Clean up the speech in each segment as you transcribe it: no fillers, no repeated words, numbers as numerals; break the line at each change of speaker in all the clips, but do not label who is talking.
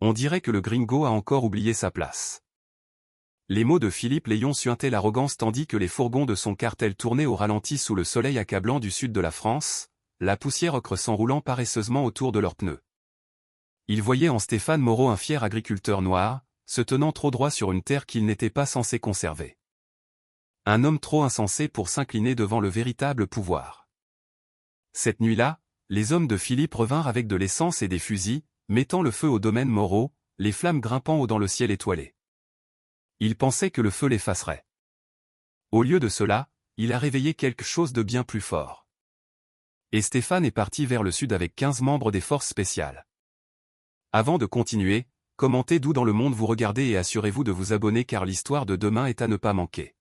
On dirait que le gringo a encore oublié sa place. Les mots de Philippe Léon suintaient l'arrogance tandis que les fourgons de son cartel tournaient au ralenti sous le soleil accablant du sud de la France, la poussière ocre s'enroulant paresseusement autour de leurs pneus. Il voyait en Stéphane Moreau un fier agriculteur noir, se tenant trop droit sur une terre qu'il n'était pas censé conserver. Un homme trop insensé pour s'incliner devant le véritable pouvoir. Cette nuit-là, les hommes de Philippe revinrent avec de l'essence et des fusils, mettant le feu au domaine Moreau, les flammes grimpant haut dans le ciel étoilé. Ils pensaient que le feu l'effacerait. Au lieu de cela, il a réveillé quelque chose de bien plus fort. Et Stéphane est parti vers le sud avec 15 membres des forces spéciales. Avant de continuer, commentez d'où dans le monde vous regardez et assurez-vous de vous abonner car l'histoire de demain est à ne pas manquer.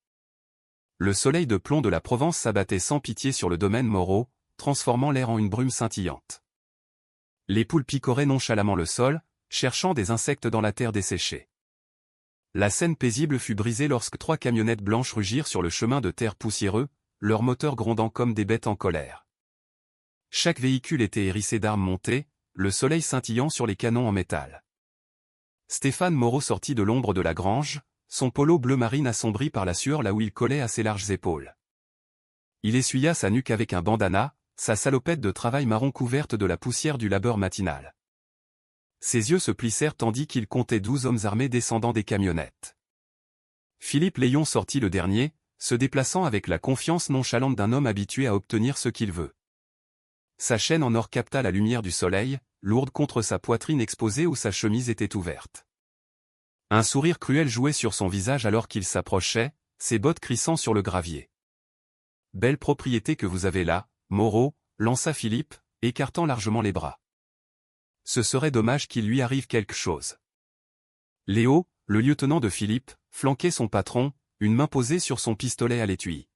Le soleil de plomb de la Provence s'abattait sans pitié sur le domaine Moreau, transformant l'air en une brume scintillante. Les poules picoraient nonchalamment le sol, cherchant des insectes dans la terre desséchée. La scène paisible fut brisée lorsque 3 camionnettes blanches rugirent sur le chemin de terre poussiéreux, leurs moteurs grondant comme des bêtes en colère. Chaque véhicule était hérissé d'armes montées, le soleil scintillant sur les canons en métal. Stéphane Moreau sortit de l'ombre de la grange, son polo bleu marine assombri par la sueur là où il collait à ses larges épaules. Il essuya sa nuque avec un bandana, sa salopette de travail marron couverte de la poussière du labeur matinal. Ses yeux se plissèrent tandis qu'il comptait 12 hommes armés descendant des camionnettes. Philippe Léon sortit le dernier, se déplaçant avec la confiance nonchalante d'un homme habitué à obtenir ce qu'il veut. Sa chaîne en or capta la lumière du soleil, lourde contre sa poitrine exposée où sa chemise était ouverte. Un sourire cruel jouait sur son visage alors qu'il s'approchait, ses bottes crissant sur le gravier. « Belle propriété que vous avez là, Moreau », lança Philippe, écartant largement les bras. Ce serait dommage qu'il lui arrive quelque chose. Léo, le lieutenant de Philippe, flanquait son patron, une main posée sur son pistolet à l'étui.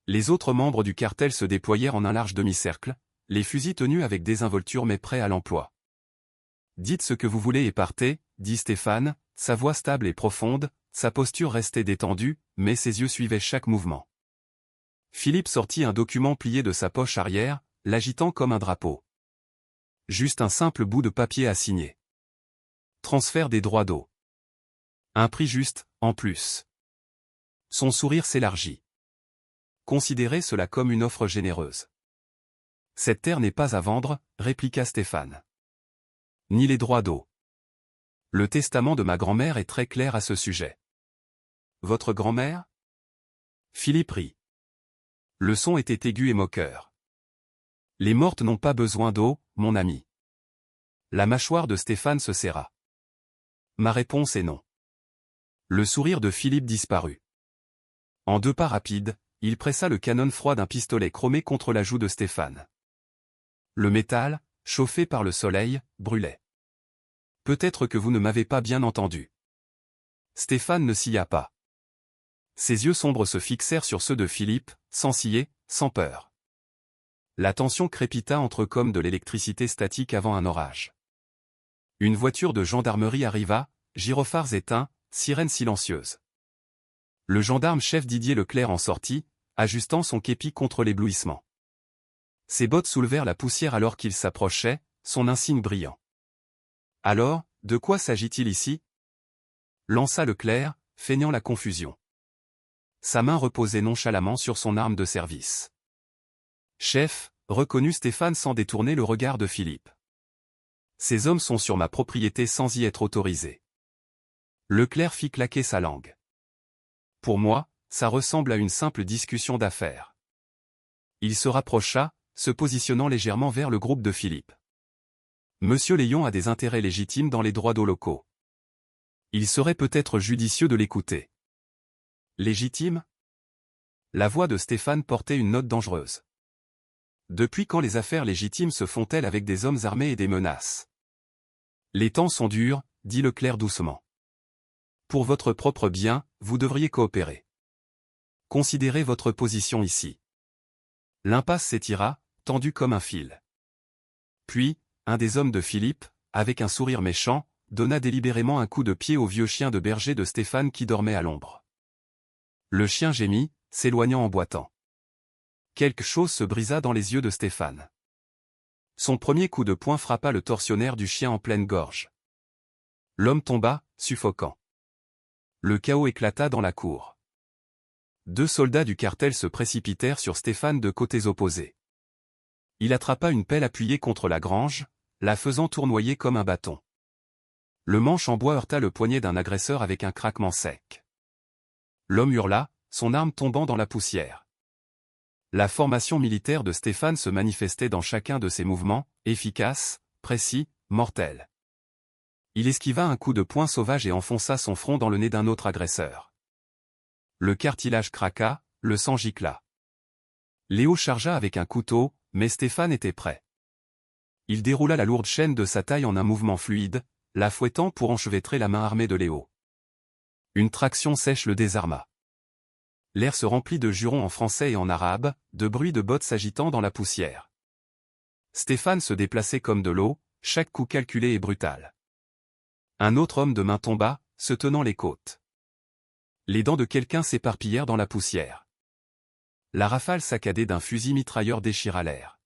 Les autres membres du cartel se déployèrent en un large demi-cercle, les fusils tenus avec désinvolture mais prêts à l'emploi. « Dites ce que vous voulez et partez », dit Stéphane, sa voix stable et profonde, sa posture restait détendue, mais ses yeux suivaient chaque mouvement. Philippe sortit un document plié de sa poche arrière, l'agitant comme un drapeau. Juste un simple bout de papier à signer. Transfert des droits d'eau. Un prix juste, en plus. Son sourire s'élargit. Considérez cela comme une offre généreuse. Cette terre n'est pas à vendre, répliqua Stéphane. Ni les droits d'eau. Le testament de ma grand-mère est très clair à ce sujet. Votre grand-mère ? Philippe rit. Le son était aigu et moqueur. Les mortes n'ont pas besoin d'eau, mon ami. La mâchoire de Stéphane se serra. Ma réponse est non. Le sourire de Philippe disparut. En 2 pas rapides, il pressa le canon froid d'un pistolet chromé contre la joue de Stéphane. Le métal, chauffé par le soleil, brûlait. Peut-être que vous ne m'avez pas bien entendu. Stéphane ne sia pas. Ses yeux sombres se fixèrent sur ceux de Philippe, sans scier, sans peur. La tension crépita entre eux comme de l'électricité statique avant un orage. Une voiture de gendarmerie arriva, gyrophares éteints, sirène silencieuse. Le gendarme-chef Didier Leclerc en sortit, ajustant son képi contre l'éblouissement. Ses bottes soulevèrent la poussière alors qu'il s'approchait, son insigne brillant. « Alors, de quoi s'agit-il ici » lança Leclerc, feignant la confusion. Sa main reposait nonchalamment sur son arme de service. « Chef », reconnut Stéphane sans détourner le regard de Philippe. « Ces hommes sont sur ma propriété sans y être autorisés. » Leclerc fit claquer sa langue. « Pour moi, ça ressemble à une simple discussion d'affaires. » Il se rapprocha, se positionnant légèrement vers le groupe de Philippe. Monsieur Léon a des intérêts légitimes dans les droits d'eau locaux. Il serait peut-être judicieux de l'écouter. Légitime ? La voix de Stéphane portait une note dangereuse. Depuis quand les affaires légitimes se font-elles avec des hommes armés et des menaces ? Les temps sont durs, dit Leclerc doucement. Pour votre propre bien, vous devriez coopérer. Considérez votre position ici. L'impasse s'étira, tendue comme un fil. Puis, un des hommes de Philippe, avec un sourire méchant, donna délibérément un coup de pied au vieux chien de berger de Stéphane qui dormait à l'ombre. Le chien gémit, s'éloignant en boitant. Quelque chose se brisa dans les yeux de Stéphane. Son premier coup de poing frappa le tortionnaire du chien en pleine gorge. L'homme tomba, suffocant. Le chaos éclata dans la cour. 2 soldats du cartel se précipitèrent sur Stéphane de côtés opposés. Il attrapa une pelle appuyée contre la grange, la faisant tournoyer comme un bâton. Le manche en bois heurta le poignet d'un agresseur avec un craquement sec. L'homme hurla, son arme tombant dans la poussière. La formation militaire de Stéphane se manifestait dans chacun de ses mouvements, efficace, précis, mortel. Il esquiva un coup de poing sauvage et enfonça son front dans le nez d'un autre agresseur. Le cartilage craqua, le sang gicla. Léo chargea avec un couteau, mais Stéphane était prêt. Il déroula la lourde chaîne de sa taille en un mouvement fluide, la fouettant pour enchevêtrer la main armée de Léo. Une traction sèche le désarma. L'air se remplit de jurons en français et en arabe, de bruits de bottes s'agitant dans la poussière. Stéphane se déplaçait comme de l'eau, chaque coup calculé et brutal. Un autre homme de main tomba, se tenant les côtes. Les dents de quelqu'un s'éparpillèrent dans la poussière. La rafale saccadée d'un fusil mitrailleur déchira l'air.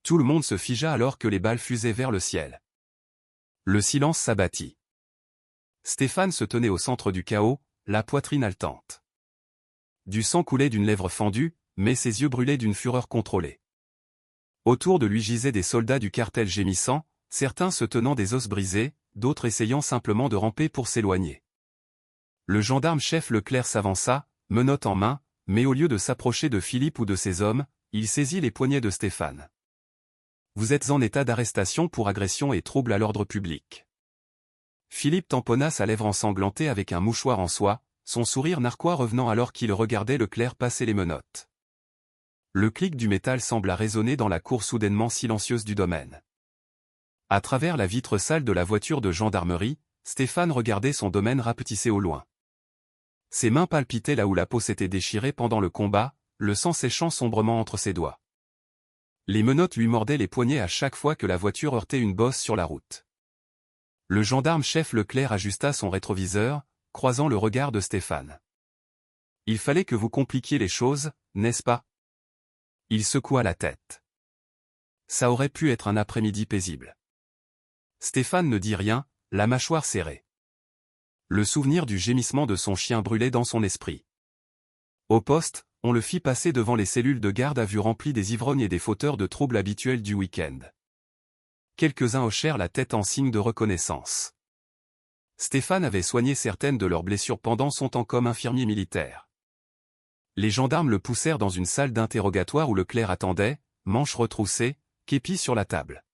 Tout le monde se figea alors que les balles fusaient vers le ciel. Le silence s'abattit. Stéphane se tenait au centre du chaos, la poitrine haletante. Du sang coulait d'une lèvre fendue, mais ses yeux brûlaient d'une fureur contrôlée. Autour de lui gisaient des soldats du cartel gémissant, certains se tenant des os brisés, d'autres essayant simplement de ramper pour s'éloigner. Le gendarme-chef Leclerc s'avança, menotte en main, mais au lieu de s'approcher de Philippe ou de ses hommes, il saisit les poignets de Stéphane. « Vous êtes en état d'arrestation pour agression et trouble à l'ordre public. » Philippe tamponna sa lèvre ensanglantée avec un mouchoir en soie, son sourire narquois revenant alors qu'il regardait Leclerc passer les menottes. Le clic du métal sembla résonner dans la cour soudainement silencieuse du domaine. À travers la vitre sale de la voiture de gendarmerie, Stéphane regardait son domaine rapetisser au loin. Ses mains palpitaient là où la peau s'était déchirée pendant le combat, le sang séchant sombrement entre ses doigts. Les menottes lui mordaient les poignets à chaque fois que la voiture heurtait une bosse sur la route. Le gendarme-chef Leclerc ajusta son rétroviseur, croisant le regard de Stéphane. « Il fallait que vous compliquiez les choses, n'est-ce pas ?» Il secoua la tête. Ça aurait pu être un après-midi paisible. Stéphane ne dit rien, la mâchoire serrée. Le souvenir du gémissement de son chien brûlait dans son esprit. Au poste, on le fit passer devant les cellules de garde à vue remplies des ivrognes et des fauteurs de troubles habituels du week-end. Quelques-uns hochèrent la tête en signe de reconnaissance. Stéphane avait soigné certaines de leurs blessures pendant son temps comme infirmier militaire. Les gendarmes le poussèrent dans une salle d'interrogatoire où Leclerc attendait, manches retroussées, képi sur la table.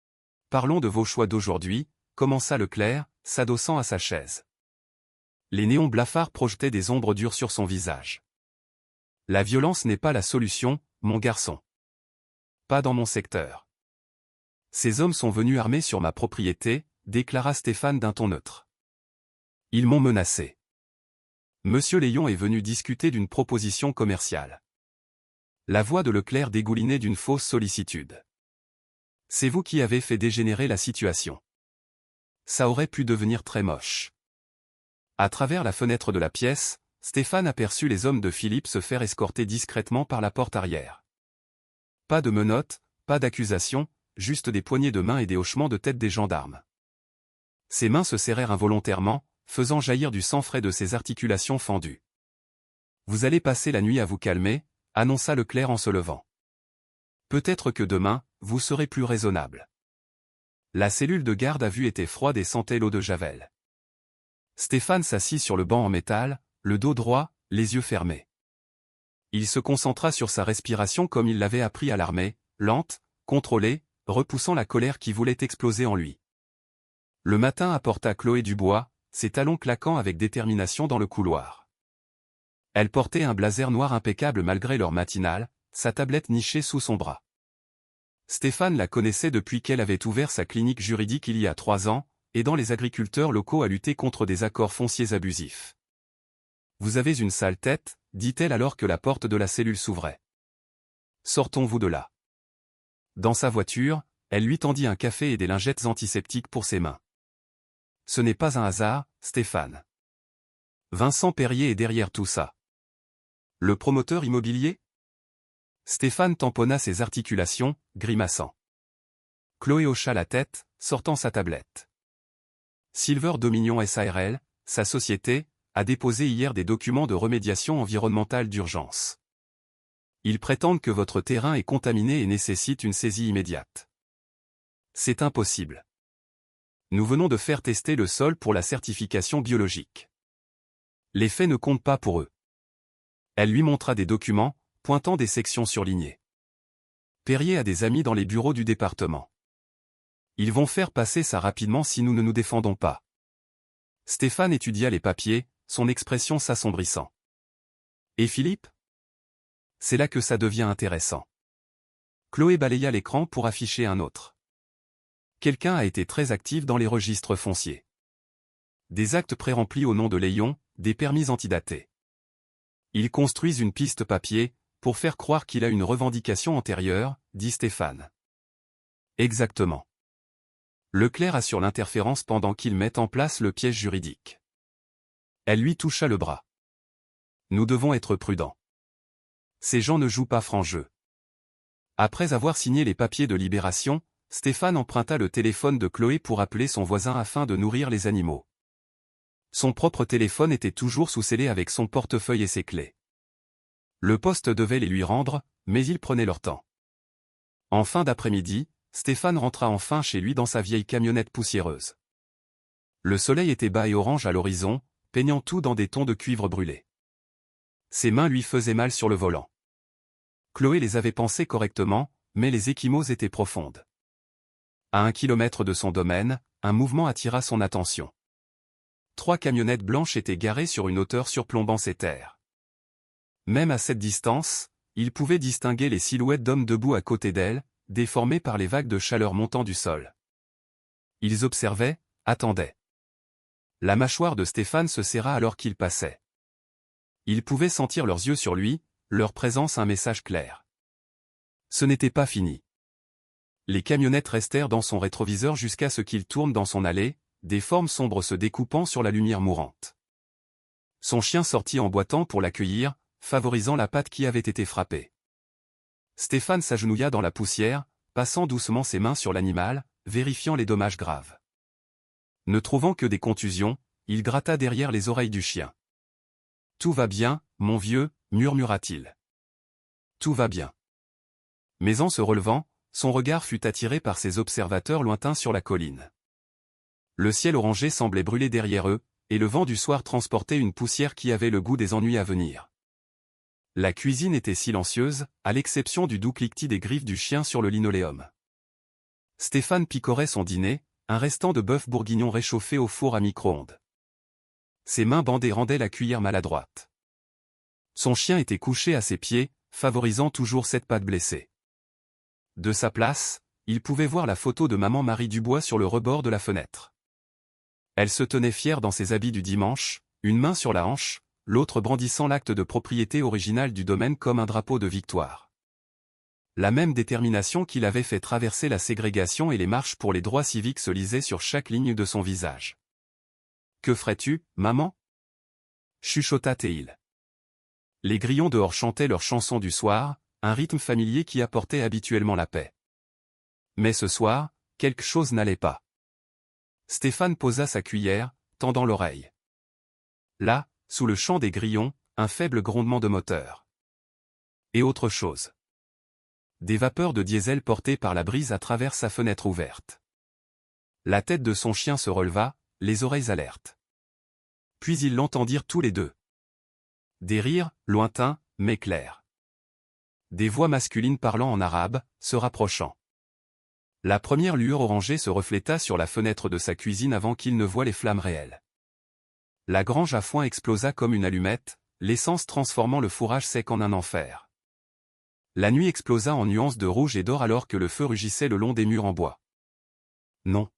« Parlons de vos choix d'aujourd'hui », commença Leclerc, s'adossant à sa chaise. Les néons blafards projetaient des ombres dures sur son visage. « La violence n'est pas la solution, mon garçon. Pas dans mon secteur. Ces hommes sont venus armés sur ma propriété, déclara Stéphane d'un ton neutre. Ils m'ont menacé. Monsieur Léon est venu discuter d'une proposition commerciale. La voix de Leclerc dégoulinait d'une fausse sollicitude. C'est vous qui avez fait dégénérer la situation. Ça aurait pu devenir très moche. À travers la fenêtre de la pièce, Stéphane aperçut les hommes de Philippe se faire escorter discrètement par la porte arrière. Pas de menottes, pas d'accusations, juste des poignées de main et des hochements de tête des gendarmes. Ses mains se serrèrent involontairement, faisant jaillir du sang frais de ses articulations fendues. « Vous allez passer la nuit à vous calmer », annonça Leclerc en se levant. « Peut-être que demain, vous serez plus raisonnable. » La cellule de garde à vue était froide et sentait l'eau de javel. Stéphane s'assit sur le banc en métal, le dos droit, les yeux fermés. Il se concentra sur sa respiration comme il l'avait appris à l'armée, lente, contrôlée, repoussant la colère qui voulait exploser en lui. Le matin apporta Chloé Dubois, ses talons claquant avec détermination dans le couloir. Elle portait un blazer noir impeccable malgré l'heure matinale, sa tablette nichée sous son bras. Stéphane la connaissait depuis qu'elle avait ouvert sa clinique juridique il y a 3 ans, aidant les agriculteurs locaux à lutter contre des accords fonciers abusifs. « Vous avez une sale tête », dit-elle alors que la porte de la cellule s'ouvrait. « Sortons-vous de là. » Dans sa voiture, elle lui tendit un café et des lingettes antiseptiques pour ses mains. « Ce n'est pas un hasard, Stéphane. Vincent Perrier est derrière tout ça. » « Le promoteur immobilier ?» Stéphane tamponna ses articulations, grimaçant. Chloé hocha la tête, sortant sa tablette. « Silver Dominion SARL, sa société, a déposé hier des documents de remédiation environnementale d'urgence. Ils prétendent que votre terrain est contaminé et nécessite une saisie immédiate. C'est impossible. Nous venons de faire tester le sol pour la certification biologique. Les faits ne comptent pas pour eux. Elle lui montra des documents, pointant des sections surlignées. Perrier a des amis dans les bureaux du département. Ils vont faire passer ça rapidement si nous ne nous défendons pas. Stéphane étudia les papiers, son expression s'assombrissant. Et Philippe? C'est là que ça devient intéressant. Chloé balaya l'écran pour afficher un autre. Quelqu'un a été très actif dans les registres fonciers. Des actes pré-remplis au nom de Léon, des permis antidatés. Ils construisent une piste papier, pour faire croire qu'il a une revendication antérieure, dit Stéphane. Exactement. Leclerc assure l'interférence pendant qu'il met en place le piège juridique. Elle lui toucha le bras. Nous devons être prudents. Ces gens ne jouent pas franc jeu. Après avoir signé les papiers de libération, Stéphane emprunta le téléphone de Chloé pour appeler son voisin afin de nourrir les animaux. Son propre téléphone était toujours sous-scellé avec son portefeuille et ses clés. Le poste devait les lui rendre, mais il prenait leur temps. En fin d'après-midi, Stéphane rentra enfin chez lui dans sa vieille camionnette poussiéreuse. Le soleil était bas et orange à l'horizon, peignant tout dans des tons de cuivre brûlé. Ses mains lui faisaient mal sur le volant. Chloé les avait pansées correctement, mais les ecchymoses étaient profondes. À 1 kilomètre de son domaine, un mouvement attira son attention. 3 camionnettes blanches étaient garées sur une hauteur surplombant ces terres. Même à cette distance, il pouvait distinguer les silhouettes d'hommes debout à côté d'elles, déformées par les vagues de chaleur montant du sol. Ils observaient, attendaient. La mâchoire de Stéphane se serra alors qu'il passait. Il pouvait sentir leurs yeux sur lui, leur présence un message clair. Ce n'était pas fini. Les camionnettes restèrent dans son rétroviseur jusqu'à ce qu'il tourne dans son allée, des formes sombres se découpant sur la lumière mourante. Son chien sortit en boitant pour l'accueillir, favorisant la patte qui avait été frappée. Stéphane s'agenouilla dans la poussière, passant doucement ses mains sur l'animal, vérifiant les dommages graves. Ne trouvant que des contusions, il gratta derrière les oreilles du chien. « Tout va bien, mon vieux » murmura-t-il. « Tout va bien. » Mais en se relevant, son regard fut attiré par ces observateurs lointains sur la colline. Le ciel orangé semblait brûler derrière eux, et le vent du soir transportait une poussière qui avait le goût des ennuis à venir. La cuisine était silencieuse, à l'exception du doux cliquetis des griffes du chien sur le linoléum. Stéphane picorait son dîner, un restant de bœuf bourguignon réchauffé au four à micro-ondes. Ses mains bandées rendaient la cuillère maladroite. Son chien était couché à ses pieds, favorisant toujours cette patte blessée. De sa place, il pouvait voir la photo de maman Marie Dubois sur le rebord de la fenêtre. Elle se tenait fière dans ses habits du dimanche, une main sur la hanche, l'autre brandissant l'acte de propriété original du domaine comme un drapeau de victoire. La même détermination qui l'avait fait traverser la ségrégation et les marches pour les droits civiques se lisait sur chaque ligne de son visage. « Que ferais-tu, maman » chuchota Théil. Les grillons dehors chantaient leur chanson du soir, un rythme familier qui apportait habituellement la paix. Mais ce soir, quelque chose n'allait pas. Stéphane posa sa cuillère, tendant l'oreille. Là, sous le chant des grillons, un faible grondement de moteur. Et autre chose. Des vapeurs de diesel portées par la brise à travers sa fenêtre ouverte. La tête de son chien se releva, les oreilles alertes. Puis ils l'entendirent tous les deux. Des rires, lointains, mais clairs. Des voix masculines parlant en arabe, se rapprochant. La première lueur orangée se refléta sur la fenêtre de sa cuisine avant qu'il ne voie les flammes réelles. La grange à foin explosa comme une allumette, l'essence transformant le fourrage sec en un enfer. La nuit explosa en nuances de rouge et d'or alors que le feu rugissait le long des murs en bois. Non.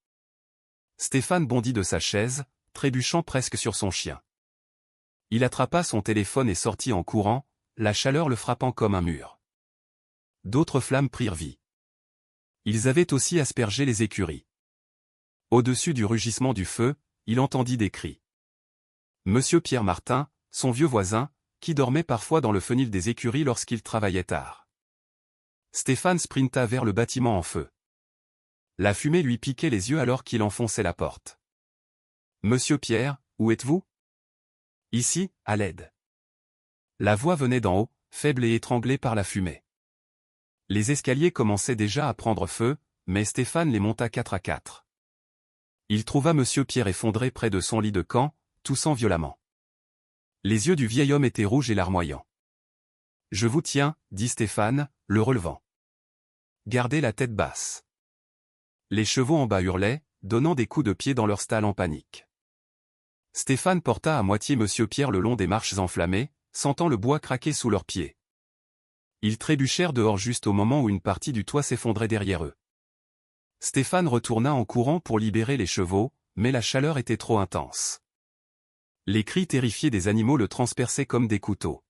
Stéphane bondit de sa chaise, trébuchant presque sur son chien. Il attrapa son téléphone et sortit en courant, la chaleur le frappant comme un mur. D'autres flammes prirent vie. Ils avaient aussi aspergé les écuries. Au-dessus du rugissement du feu, il entendit des cris. Monsieur Pierre Martin, son vieux voisin, qui dormait parfois dans le fenil des écuries lorsqu'il travaillait tard. Stéphane sprinta vers le bâtiment en feu. La fumée lui piquait les yeux alors qu'il enfonçait la porte. Monsieur Pierre, où êtes-vous? Ici, à l'aide. La voix venait d'en haut, faible et étranglée par la fumée. Les escaliers commençaient déjà à prendre feu, mais Stéphane les monta 4 à 4. Il trouva Monsieur Pierre effondré près de son lit de camp, toussant violemment. Les yeux du vieil homme étaient rouges et larmoyants. « Je vous tiens, » dit Stéphane, le relevant. « Gardez la tête basse. » Les chevaux en bas hurlaient, donnant des coups de pied dans leur stall en panique. Stéphane porta à moitié Monsieur Pierre le long des marches enflammées, sentant le bois craquer sous leurs pieds. Ils trébuchèrent dehors juste au moment où une partie du toit s'effondrait derrière eux. Stéphane retourna en courant pour libérer les chevaux, mais la chaleur était trop intense. Les cris terrifiés des animaux le transperçaient comme des couteaux.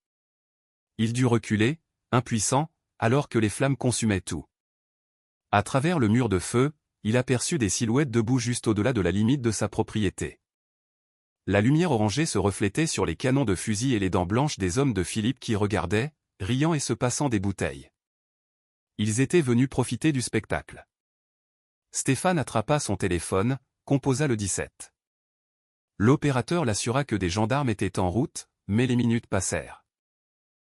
Il dut reculer, impuissant, alors que les flammes consumaient tout. À travers le mur de feu, il aperçut des silhouettes debout juste au-delà de la limite de sa propriété. La lumière orangée se reflétait sur les canons de fusil et les dents blanches des hommes de Philippe qui regardaient, riant et se passant des bouteilles. Ils étaient venus profiter du spectacle. Stéphane attrapa son téléphone, composa le 17. L'opérateur l'assura que des gendarmes étaient en route, mais les minutes passèrent.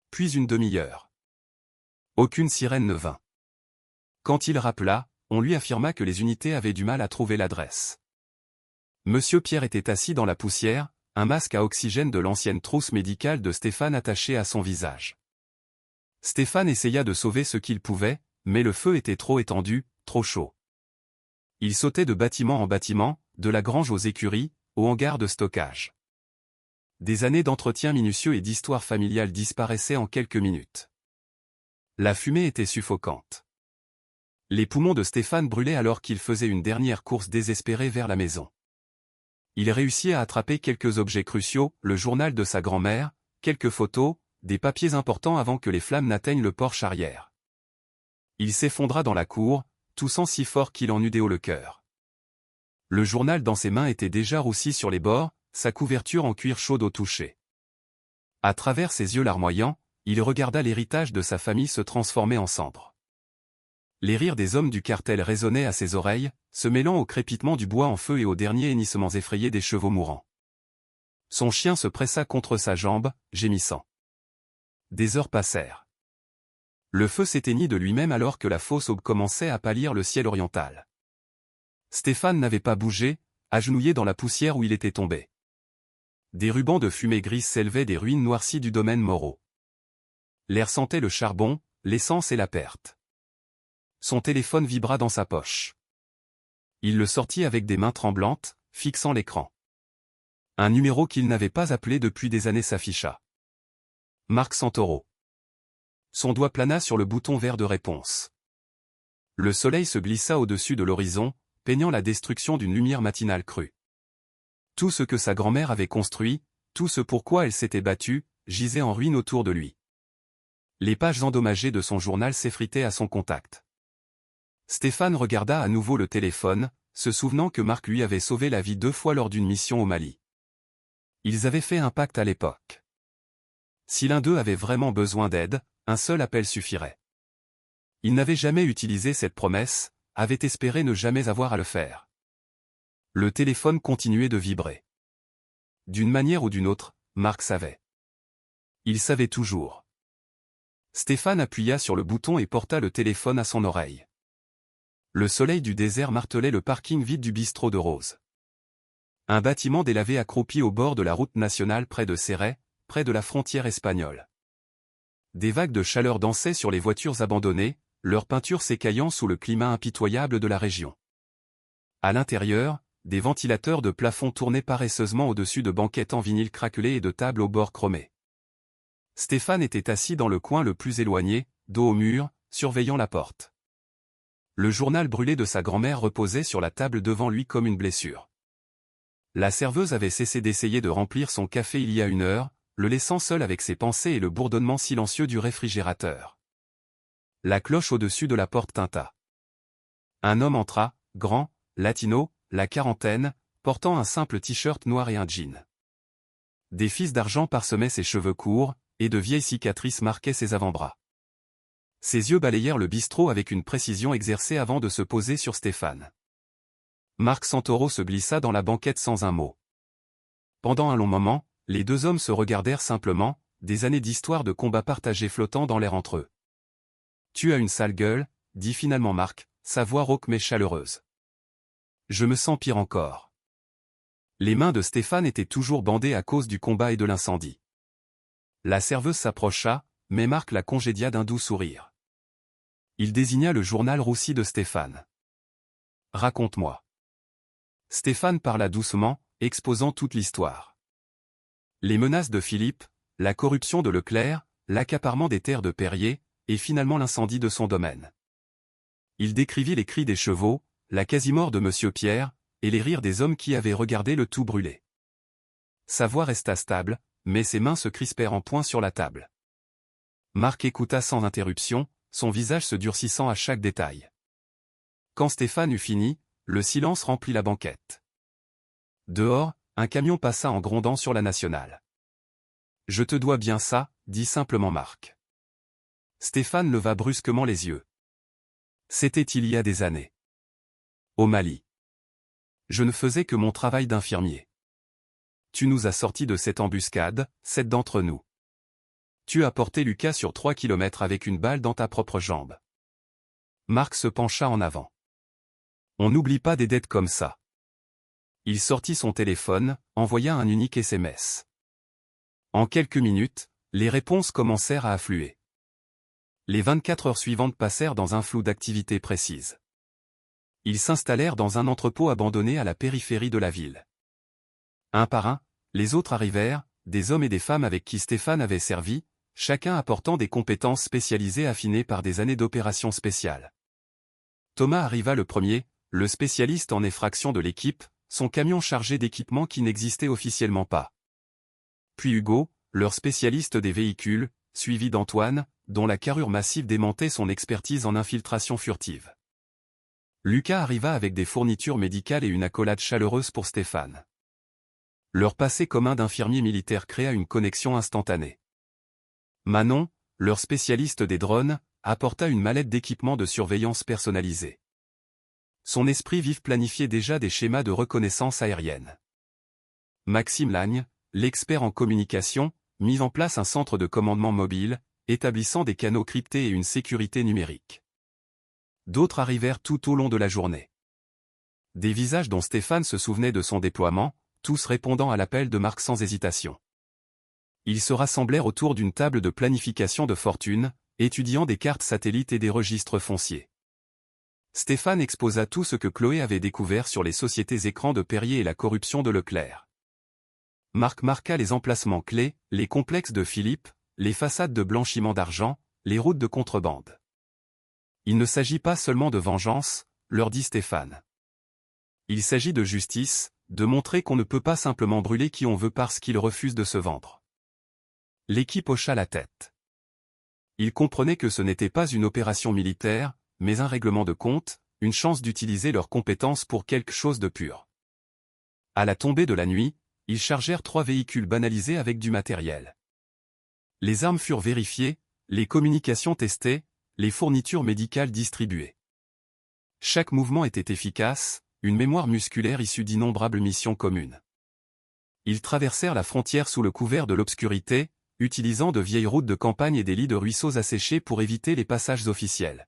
Puis une demi-heure. Aucune sirène ne vint. Quand il rappela, on lui affirma que les unités avaient du mal à trouver l'adresse. Monsieur Pierre était assis dans la poussière, un masque à oxygène de l'ancienne trousse médicale de Stéphane attaché à son visage. Stéphane essaya de sauver ce qu'il pouvait, mais le feu était trop étendu, trop chaud. Il sautait de bâtiment en bâtiment, de la grange aux écuries, au hangar de stockage. Des années d'entretien minutieux et d'histoire familiale disparaissaient en quelques minutes. La fumée était suffocante. Les poumons de Stéphane brûlaient alors qu'il faisait une dernière course désespérée vers la maison. Il réussit à attraper quelques objets cruciaux, le journal de sa grand-mère, quelques photos, des papiers importants avant que les flammes n'atteignent le porche arrière. Il s'effondra dans la cour, toussant si fort qu'il en eut des hauts le cœur. Le journal dans ses mains était déjà roussi sur les bords, sa couverture en cuir chaude au toucher. À travers ses yeux larmoyants, il regarda l'héritage de sa famille se transformer en cendres. Les rires des hommes du cartel résonnaient à ses oreilles, se mêlant au crépitement du bois en feu et aux derniers hennissements effrayés des chevaux mourants. Son chien se pressa contre sa jambe, gémissant. Des heures passèrent. Le feu s'éteignit de lui-même alors que la fausse aube commençait à pâlir le ciel oriental. Stéphane n'avait pas bougé, agenouillé dans la poussière où il était tombé. Des rubans de fumée grise s'élevaient des ruines noircies du domaine Moreau. L'air sentait le charbon, l'essence et la perte. Son téléphone vibra dans sa poche. Il le sortit avec des mains tremblantes, fixant l'écran. Un numéro qu'il n'avait pas appelé depuis des années s'afficha. Marc Santoro. Son doigt plana sur le bouton vert de réponse. Le soleil se glissa au-dessus de l'horizon, peignant la destruction d'une lumière matinale crue. Tout ce que sa grand-mère avait construit, tout ce pourquoi elle s'était battue, gisait en ruine autour de lui. Les pages endommagées de son journal s'effritaient à son contact. Stéphane regarda à nouveau le téléphone, se souvenant que Marc lui avait sauvé la vie 2 fois lors d'une mission au Mali. Ils avaient fait un pacte à l'époque. Si l'un d'eux avait vraiment besoin d'aide, un seul appel suffirait. Il n'avait jamais utilisé cette promesse, avait espéré ne jamais avoir à le faire. Le téléphone continuait de vibrer. D'une manière ou d'une autre, Marc savait. Il savait toujours. Stéphane appuya sur le bouton et porta le téléphone à son oreille. Le soleil du désert martelait le parking vide du bistrot de Rose. Un bâtiment délavé accroupi au bord de la route nationale près de Céret, près de la frontière espagnole. Des vagues de chaleur dansaient sur les voitures abandonnées, leur peinture s'écaillant sous le climat impitoyable de la région. À l'intérieur, des ventilateurs de plafond tournaient paresseusement au-dessus de banquettes en vinyle craquelées et de tables aux bords chromés. Stéphane était assis dans le coin le plus éloigné, dos au mur, surveillant la porte. Le journal brûlé de sa grand-mère reposait sur la table devant lui comme une blessure. La serveuse avait cessé d'essayer de remplir son café il y a 1 heure, le laissant seul avec ses pensées et le bourdonnement silencieux du réfrigérateur. La cloche au-dessus de la porte tinta. Un homme entra, grand, latino, la quarantaine, portant un simple t-shirt noir et un jean. Des fils d'argent parsemaient ses cheveux courts, et de vieilles cicatrices marquaient ses avant-bras. Ses yeux balayèrent le bistrot avec une précision exercée avant de se poser sur Stéphane. Marc Santoro se glissa dans la banquette sans un mot. Pendant un long moment, les deux hommes se regardèrent simplement, des années d'histoire de combat partagés flottant dans l'air entre eux. « Tu as une sale gueule », dit finalement Marc, sa voix rauque mais chaleureuse. « Je me sens pire encore. » Les mains de Stéphane étaient toujours bandées à cause du combat et de l'incendie. La serveuse s'approcha, mais Marc la congédia d'un doux sourire. Il désigna le journal roussi de Stéphane. « Raconte-moi. » Stéphane parla doucement, exposant toute l'histoire. Les menaces de Philippe, la corruption de Leclerc, l'accaparement des terres de Perrier, et finalement l'incendie de son domaine. Il décrivit les cris des chevaux, la quasi-mort de Monsieur Pierre, et les rires des hommes qui avaient regardé le tout brûler. Sa voix resta stable, mais ses mains se crispèrent en poing sur la table. Marc écouta sans interruption, son visage se durcissant à chaque détail. Quand Stéphane eut fini, le silence remplit la banquette. Dehors, un camion passa en grondant sur la nationale. « Je te dois bien ça », dit simplement Marc. Stéphane leva brusquement les yeux. C'était il y a des années. Au Mali. Je ne faisais que mon travail d'infirmier. Tu nous as sortis de cette embuscade, 7 d'entre nous. Tu as porté Lucas sur 3 kilomètres avec une balle dans ta propre jambe. Marc se pencha en avant. On n'oublie pas des dettes comme ça. Il sortit son téléphone, envoya un unique SMS. En quelques minutes, les réponses commencèrent à affluer. Les 24 heures suivantes passèrent dans un flou d'activités précises. Ils s'installèrent dans un entrepôt abandonné à la périphérie de la ville. Un par un, les autres arrivèrent, des hommes et des femmes avec qui Stéphane avait servi, chacun apportant des compétences spécialisées affinées par des années d'opérations spéciales. Thomas arriva le premier, le spécialiste en effraction de l'équipe, son camion chargé d'équipements qui n'existaient officiellement pas. Puis Hugo, leur spécialiste des véhicules, suivi d'Antoine, dont la carrure massive démentait son expertise en infiltration furtive. Lucas arriva avec des fournitures médicales et une accolade chaleureuse pour Stéphane. Leur passé commun d'infirmier militaire créa une connexion instantanée. Manon, leur spécialiste des drones, apporta une mallette d'équipements de surveillance personnalisée. Son esprit vif planifiait déjà des schémas de reconnaissance aérienne. Maxime Lagne, l'expert en communication, mit en place un centre de commandement mobile, établissant des canaux cryptés et une sécurité numérique. D'autres arrivèrent tout au long de la journée. Des visages dont Stéphane se souvenait de son déploiement, tous répondant à l'appel de Marc sans hésitation. Ils se rassemblèrent autour d'une table de planification de fortune, étudiant des cartes satellites et des registres fonciers. Stéphane exposa tout ce que Chloé avait découvert sur les sociétés écrans de Perrier et la corruption de Leclerc. Marc marqua les emplacements clés, les complexes de Philippe, les façades de blanchiment d'argent, les routes de contrebande. Il ne s'agit pas seulement de vengeance, leur dit Stéphane. Il s'agit de justice, de montrer qu'on ne peut pas simplement brûler qui on veut parce qu'il refuse de se vendre. L'équipe hocha la tête. Il comprenait que ce n'était pas une opération militaire, mais un règlement de compte, une chance d'utiliser leurs compétences pour quelque chose de pur. À la tombée de la nuit, ils chargèrent 3 véhicules banalisés avec du matériel. Les armes furent vérifiées, les communications testées, les fournitures médicales distribuées. Chaque mouvement était efficace, une mémoire musculaire issue d'innombrables missions communes. Ils traversèrent la frontière sous le couvert de l'obscurité, utilisant de vieilles routes de campagne et des lits de ruisseaux asséchés pour éviter les passages officiels.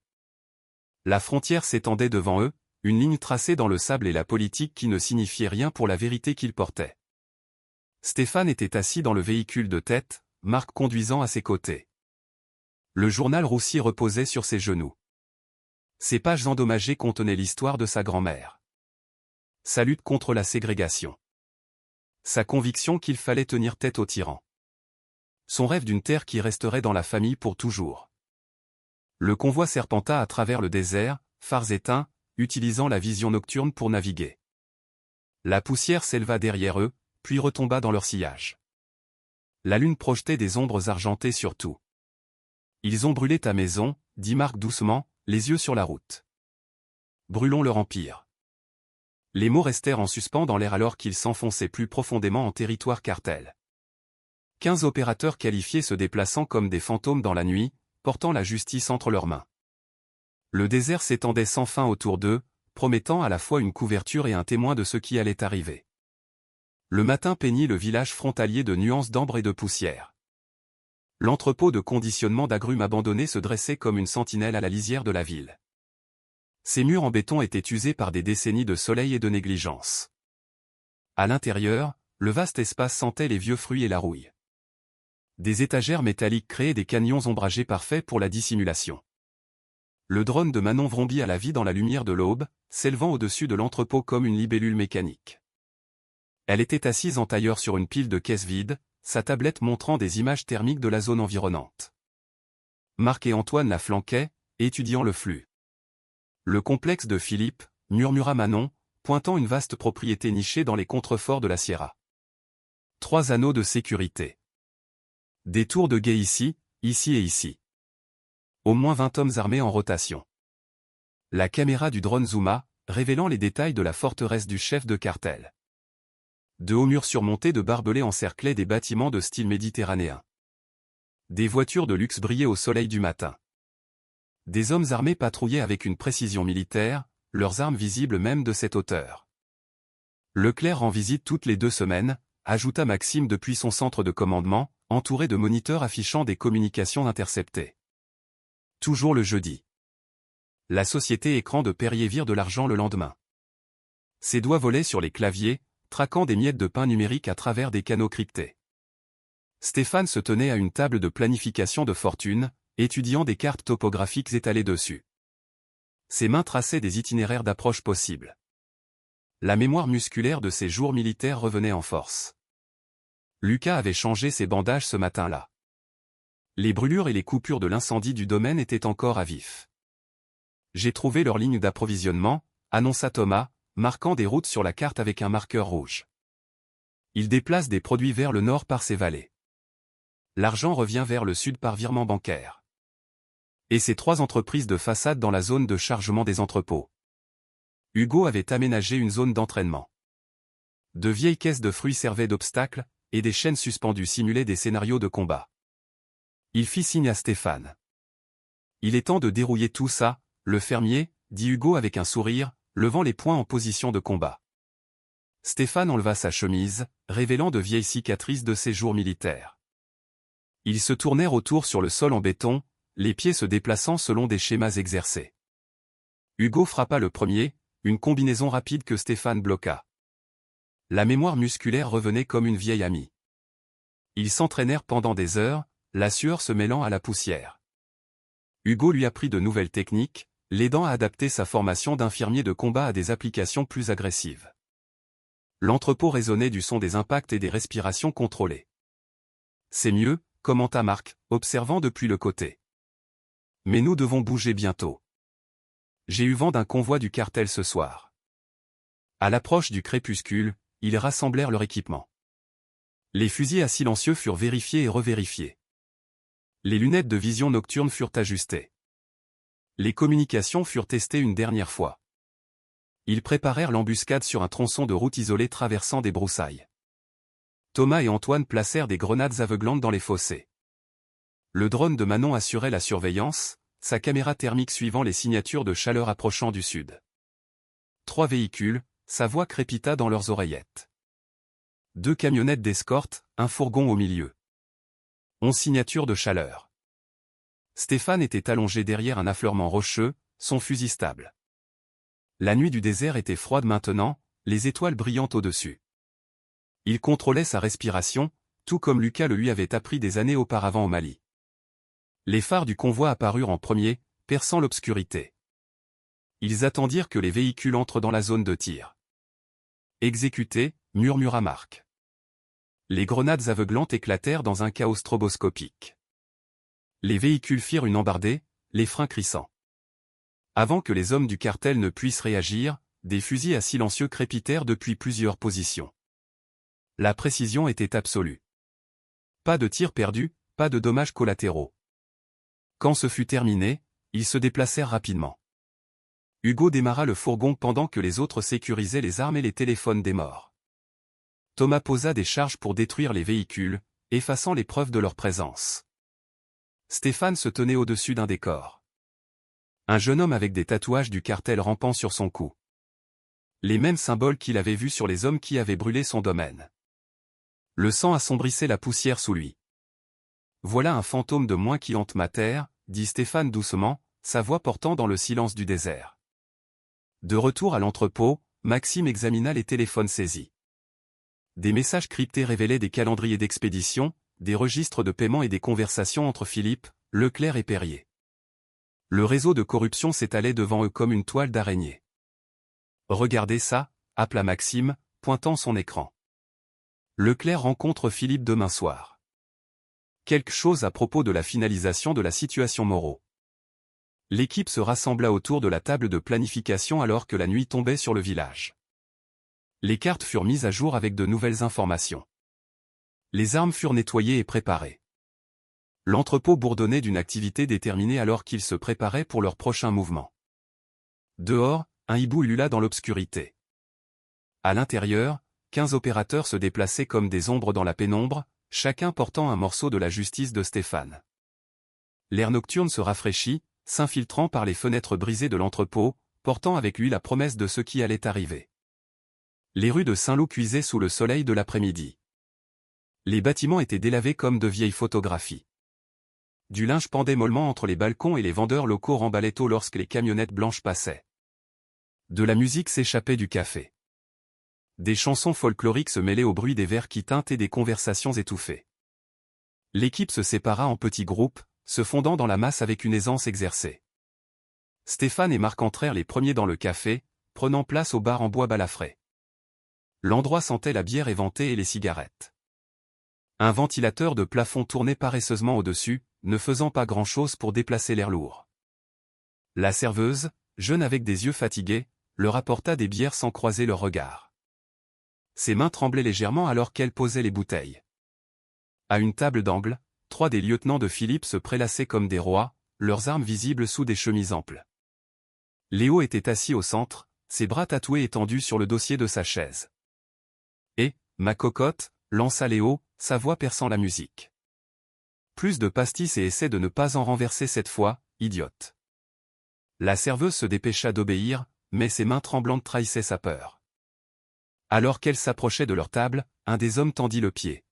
La frontière s'étendait devant eux, une ligne tracée dans le sable et la politique qui ne signifiait rien pour la vérité qu'ils portaient. Stéphane était assis dans le véhicule de tête, Marc conduisant à ses côtés. Le journal roussi reposait sur ses genoux. Ses pages endommagées contenaient l'histoire de sa grand-mère. Sa lutte contre la ségrégation. Sa conviction qu'il fallait tenir tête aux tyrans. Son rêve d'une terre qui resterait dans la famille pour toujours. Le convoi serpenta à travers le désert, phares éteints, utilisant la vision nocturne pour naviguer. La poussière s'éleva derrière eux, puis retomba dans leur sillage. La lune projetait des ombres argentées sur tout. Ils ont brûlé ta maison, dit Marc doucement, les yeux sur la route. Brûlons leur empire. Les mots restèrent en suspens dans l'air alors qu'ils s'enfonçaient plus profondément en territoire cartel. 15 opérateurs qualifiés se déplaçant comme des fantômes dans la nuit, portant la justice entre leurs mains. Le désert s'étendait sans fin autour d'eux, promettant à la fois une couverture et un témoin de ce qui allait arriver. Le matin peignit le village frontalier de nuances d'ambre et de poussière. L'entrepôt de conditionnement d'agrumes abandonné se dressait comme une sentinelle à la lisière de la ville. Ses murs en béton étaient usés par des décennies de soleil et de négligence. À l'intérieur, le vaste espace sentait les vieux fruits et la rouille. Des étagères métalliques créaient des canyons ombragés parfaits pour la dissimulation. Le drone de Manon vrombit à la vie dans la lumière de l'aube, s'élevant au-dessus de l'entrepôt comme une libellule mécanique. Elle était assise en tailleur sur une pile de caisses vides, sa tablette montrant des images thermiques de la zone environnante. Marc et Antoine la flanquaient, étudiant le flux. Le complexe de Philippe, murmura Manon, pointant une vaste propriété nichée dans les contreforts de la Sierra. 3 anneaux de sécurité. Des tours de guet ici et ici. Au moins 20 hommes armés en rotation. La caméra du drone zooma, révélant les détails de la forteresse du chef de cartel. De hauts murs surmontés de barbelés encerclaient des bâtiments de style méditerranéen. Des voitures de luxe brillaient au soleil du matin. Des hommes armés patrouillaient avec une précision militaire, leurs armes visibles même de cette hauteur. Leclerc rend visite toutes les 2 semaines, ajouta Maxime depuis son centre de commandement, entouré de moniteurs affichant des communications interceptées. Toujours le jeudi. La société écran de Perrier vire de l'argent le lendemain. Ses doigts volaient sur les claviers, traquant des miettes de pain numérique à travers des canaux cryptés. Stéphane se tenait à une table de planification de fortune, étudiant des cartes topographiques étalées dessus. Ses mains traçaient des itinéraires d'approche possibles. La mémoire musculaire de ses jours militaires revenait en force. Lucas avait changé ses bandages ce matin-là. Les brûlures et les coupures de l'incendie du domaine étaient encore à vif. J'ai trouvé leur ligne d'approvisionnement, annonça Thomas, marquant des routes sur la carte avec un marqueur rouge. Ils déplacent des produits vers le nord par ces vallées. L'argent revient vers le sud par virement bancaire. Et ces 3 entreprises de façade dans la zone de chargement des entrepôts. Hugo avait aménagé une zone d'entraînement. De vieilles caisses de fruits servaient d'obstacles, et des chaînes suspendues simulaient des scénarios de combat. Il fit signe à Stéphane. Il est temps de dérouiller tout ça, le fermier, dit Hugo avec un sourire, levant les poings en position de combat. Stéphane enleva sa chemise, révélant de vieilles cicatrices de ses jours militaires. Ils se tournèrent autour sur le sol en béton, les pieds se déplaçant selon des schémas exercés. Hugo frappa le premier, une combinaison rapide que Stéphane bloqua. La mémoire musculaire revenait comme une vieille amie. Ils s'entraînèrent pendant des heures, la sueur se mêlant à la poussière. Hugo lui apprit de nouvelles techniques, l'aidant à adapter sa formation d'infirmier de combat à des applications plus agressives. L'entrepôt résonnait du son des impacts et des respirations contrôlées. C'est mieux, commenta Marc, observant depuis le côté. Mais nous devons bouger bientôt. J'ai eu vent d'un convoi du cartel ce soir. À l'approche du crépuscule, ils rassemblèrent leur équipement. Les fusils à silencieux furent vérifiés et revérifiés. Les lunettes de vision nocturne furent ajustées. Les communications furent testées une dernière fois. Ils préparèrent l'embuscade sur un tronçon de route isolé traversant des broussailles. Thomas et Antoine placèrent des grenades aveuglantes dans les fossés. Le drone de Manon assurait la surveillance, sa caméra thermique suivant les signatures de chaleur approchant du sud. 3 véhicules, sa voix crépita dans leurs oreillettes. 2 camionnettes d'escorte, un fourgon au milieu. 11 signatures de chaleur. Stéphane était allongé derrière un affleurement rocheux, son fusil stable. La nuit du désert était froide maintenant, les étoiles brillantes au-dessus. Il contrôlait sa respiration, tout comme Lucas le lui avait appris des années auparavant au Mali. Les phares du convoi apparurent en premier, perçant l'obscurité. Ils attendirent que les véhicules entrent dans la zone de tir. Exécuté, murmura Marc. Les grenades aveuglantes éclatèrent dans un chaos stroboscopique. Les véhicules firent une embardée, les freins crissant. Avant que les hommes du cartel ne puissent réagir, des fusils à silencieux crépitèrent depuis plusieurs positions. La précision était absolue. Pas de tirs perdus, pas de dommages collatéraux. Quand ce fut terminé, ils se déplacèrent rapidement. Hugo démarra le fourgon pendant que les autres sécurisaient les armes et les téléphones des morts. Thomas posa des charges pour détruire les véhicules, effaçant les preuves de leur présence. Stéphane se tenait au-dessus d'un décor. Un jeune homme avec des tatouages du cartel rampant sur son cou. Les mêmes symboles qu'il avait vus sur les hommes qui avaient brûlé son domaine. Le sang assombrissait la poussière sous lui. Voilà un fantôme de moins qui hante ma terre, dit Stéphane doucement, sa voix portant dans le silence du désert. De retour à l'entrepôt, Maxime examina les téléphones saisis. Des messages cryptés révélaient des calendriers d'expédition, des registres de paiement et des conversations entre Philippe, Leclerc et Perrier. Le réseau de corruption s'étalait devant eux comme une toile d'araignée. « Regardez ça » appela Maxime, pointant son écran. Leclerc rencontre Philippe demain soir. Quelque chose à propos de la finalisation de la situation Moreau. L'équipe se rassembla autour de la table de planification alors que la nuit tombait sur le village. Les cartes furent mises à jour avec de nouvelles informations. Les armes furent nettoyées et préparées. L'entrepôt bourdonnait d'une activité déterminée alors qu'ils se préparaient pour leur prochain mouvement. Dehors, un hibou ulula dans l'obscurité. À l'intérieur, 15 opérateurs se déplaçaient comme des ombres dans la pénombre, chacun portant un morceau de la justice de Stéphane. L'air nocturne se rafraîchit, s'infiltrant par les fenêtres brisées de l'entrepôt, portant avec lui la promesse de ce qui allait arriver. Les rues de Saint-Lô cuisaient sous le soleil de l'après-midi. Les bâtiments étaient délavés comme de vieilles photographies. Du linge pendait mollement entre les balcons et les vendeurs locaux remballaient tôt lorsque les camionnettes blanches passaient. De la musique s'échappait du café. Des chansons folkloriques se mêlaient au bruit des verres qui tintaient des conversations étouffées. L'équipe se sépara en petits groupes, se fondant dans la masse avec une aisance exercée. Stéphane et Marc entrèrent les premiers dans le café, prenant place au bar en bois balafré. L'endroit sentait la bière éventée et les cigarettes. Un ventilateur de plafond tournait paresseusement au-dessus, ne faisant pas grand-chose pour déplacer l'air lourd. La serveuse, jeune avec des yeux fatigués, leur apporta des bières sans croiser leurs regards. Ses mains tremblaient légèrement alors qu'elle posait les bouteilles. À une table d'angle, 3 des lieutenants de Philippe se prélassaient comme des rois, leurs armes visibles sous des chemises amples. Léo était assis au centre, ses bras tatoués étendus sur le dossier de sa chaise. « Et, ma cocotte » lança Léo, sa voix perçant la musique. « Plus de pastis et essaie de ne pas en renverser cette fois, idiote. » La serveuse se dépêcha d'obéir, mais ses mains tremblantes trahissaient sa peur. Alors qu'elle s'approchait de leur table, un des hommes tendit le pied.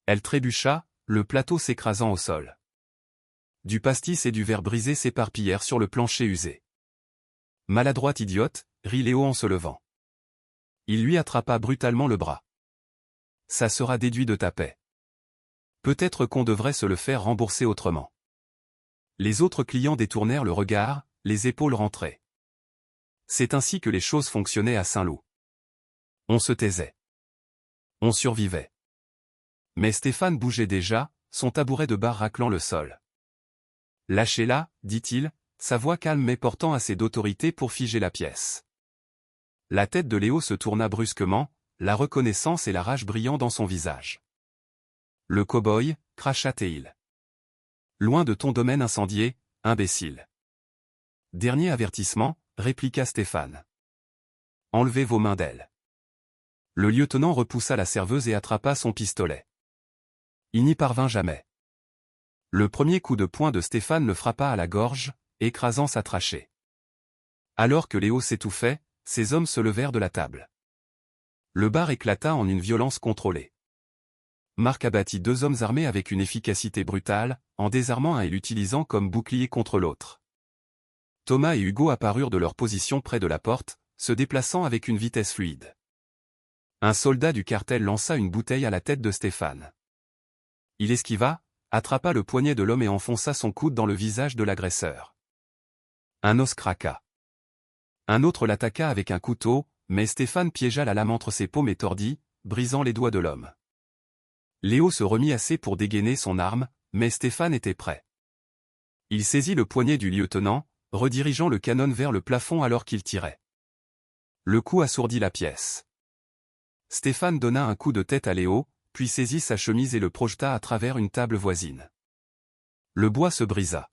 Elle trébucha, le plateau s'écrasant au sol. Du pastis et du verre brisé s'éparpillèrent sur le plancher usé. « Maladroite idiote » rit Léo en se levant. Il lui attrapa brutalement le bras. « Ça sera déduit de ta paie. Peut-être qu'on devrait se le faire rembourser autrement. » Les autres clients détournèrent le regard, les épaules rentraient. C'est ainsi que les choses fonctionnaient à Saint-Lô. On se taisait. On survivait. Mais Stéphane bougeait déjà, son tabouret de bar raclant le sol. « Lâchez-la, dit-il, sa voix calme mais portant assez d'autorité pour figer la pièce. La tête de Léo se tourna brusquement, la reconnaissance et la rage brillant dans son visage. « Le cow-boy » cracha-t-il. « Loin de ton domaine incendié, imbécile. » Dernier avertissement, répliqua Stéphane. « Enlevez vos mains d'elle. » Le lieutenant repoussa la serveuse et attrapa son pistolet. Il n'y parvint jamais. Le premier coup de poing de Stéphane le frappa à la gorge, écrasant sa trachée. Alors que Léo s'étouffait, ses hommes se levèrent de la table. Le bar éclata en une violence contrôlée. Marc abattit 2 hommes armés avec une efficacité brutale, en désarmant un et l'utilisant comme bouclier contre l'autre. Thomas et Hugo apparurent de leur position près de la porte, se déplaçant avec une vitesse fluide. Un soldat du cartel lança une bouteille à la tête de Stéphane. Il esquiva, attrapa le poignet de l'homme et enfonça son coude dans le visage de l'agresseur. Un os craqua. Un autre l'attaqua avec un couteau, mais Stéphane piégea la lame entre ses paumes et tordit, brisant les doigts de l'homme. Léo se remit assez pour dégainer son arme, mais Stéphane était prêt. Il saisit le poignet du lieutenant, redirigeant le canon vers le plafond alors qu'il tirait. Le coup assourdit la pièce. Stéphane donna un coup de tête à Léo, puis saisit sa chemise et le projeta à travers une table voisine. Le bois se brisa.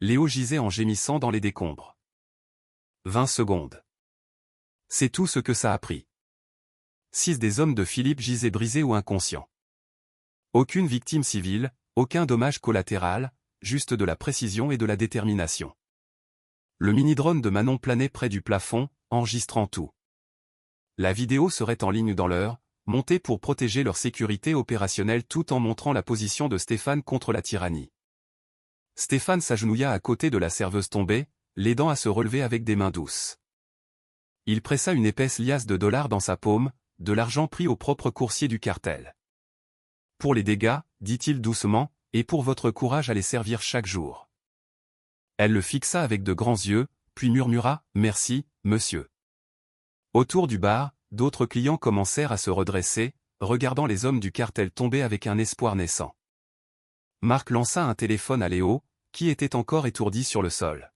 Léo gisait en gémissant dans les décombres. 20 secondes. C'est tout ce que ça a pris. 6 des hommes de Philippe gisaient brisés ou inconscients. Aucune victime civile, aucun dommage collatéral, juste de la précision et de la détermination. Le mini-drone de Manon planait près du plafond, enregistrant tout. La vidéo serait en ligne dans l'heure, montés pour protéger leur sécurité opérationnelle tout en montrant la position de Stéphane contre la tyrannie. Stéphane s'agenouilla à côté de la serveuse tombée, l'aidant à se relever avec des mains douces. Il pressa une épaisse liasse de dollars dans sa paume, de l'argent pris au propre coursier du cartel. « Pour les dégâts, dit-il doucement, et pour votre courage à les servir chaque jour. » Elle le fixa avec de grands yeux, puis murmura « Merci, monsieur. » Autour du bar, d'autres clients commencèrent à se redresser, regardant les hommes du cartel tomber avec un espoir naissant. Marc lança un téléphone à Léo, qui était encore étourdi sur le sol.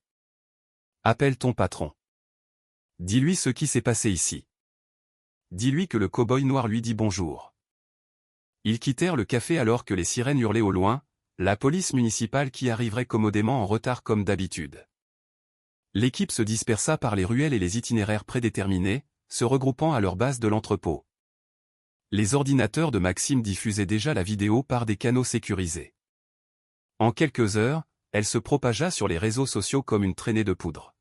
« Appelle ton patron. Dis-lui ce qui s'est passé ici. Dis-lui que le cow-boy noir lui dit bonjour. » Ils quittèrent le café alors que les sirènes hurlaient au loin, la police municipale qui arriverait commodément en retard comme d'habitude. L'équipe se dispersa par les ruelles et les itinéraires prédéterminés, se regroupant à leur base de l'entrepôt. Les ordinateurs de Maxime diffusaient déjà la vidéo par des canaux sécurisés. En quelques heures, elle se propagea sur les réseaux sociaux comme une traînée de poudre.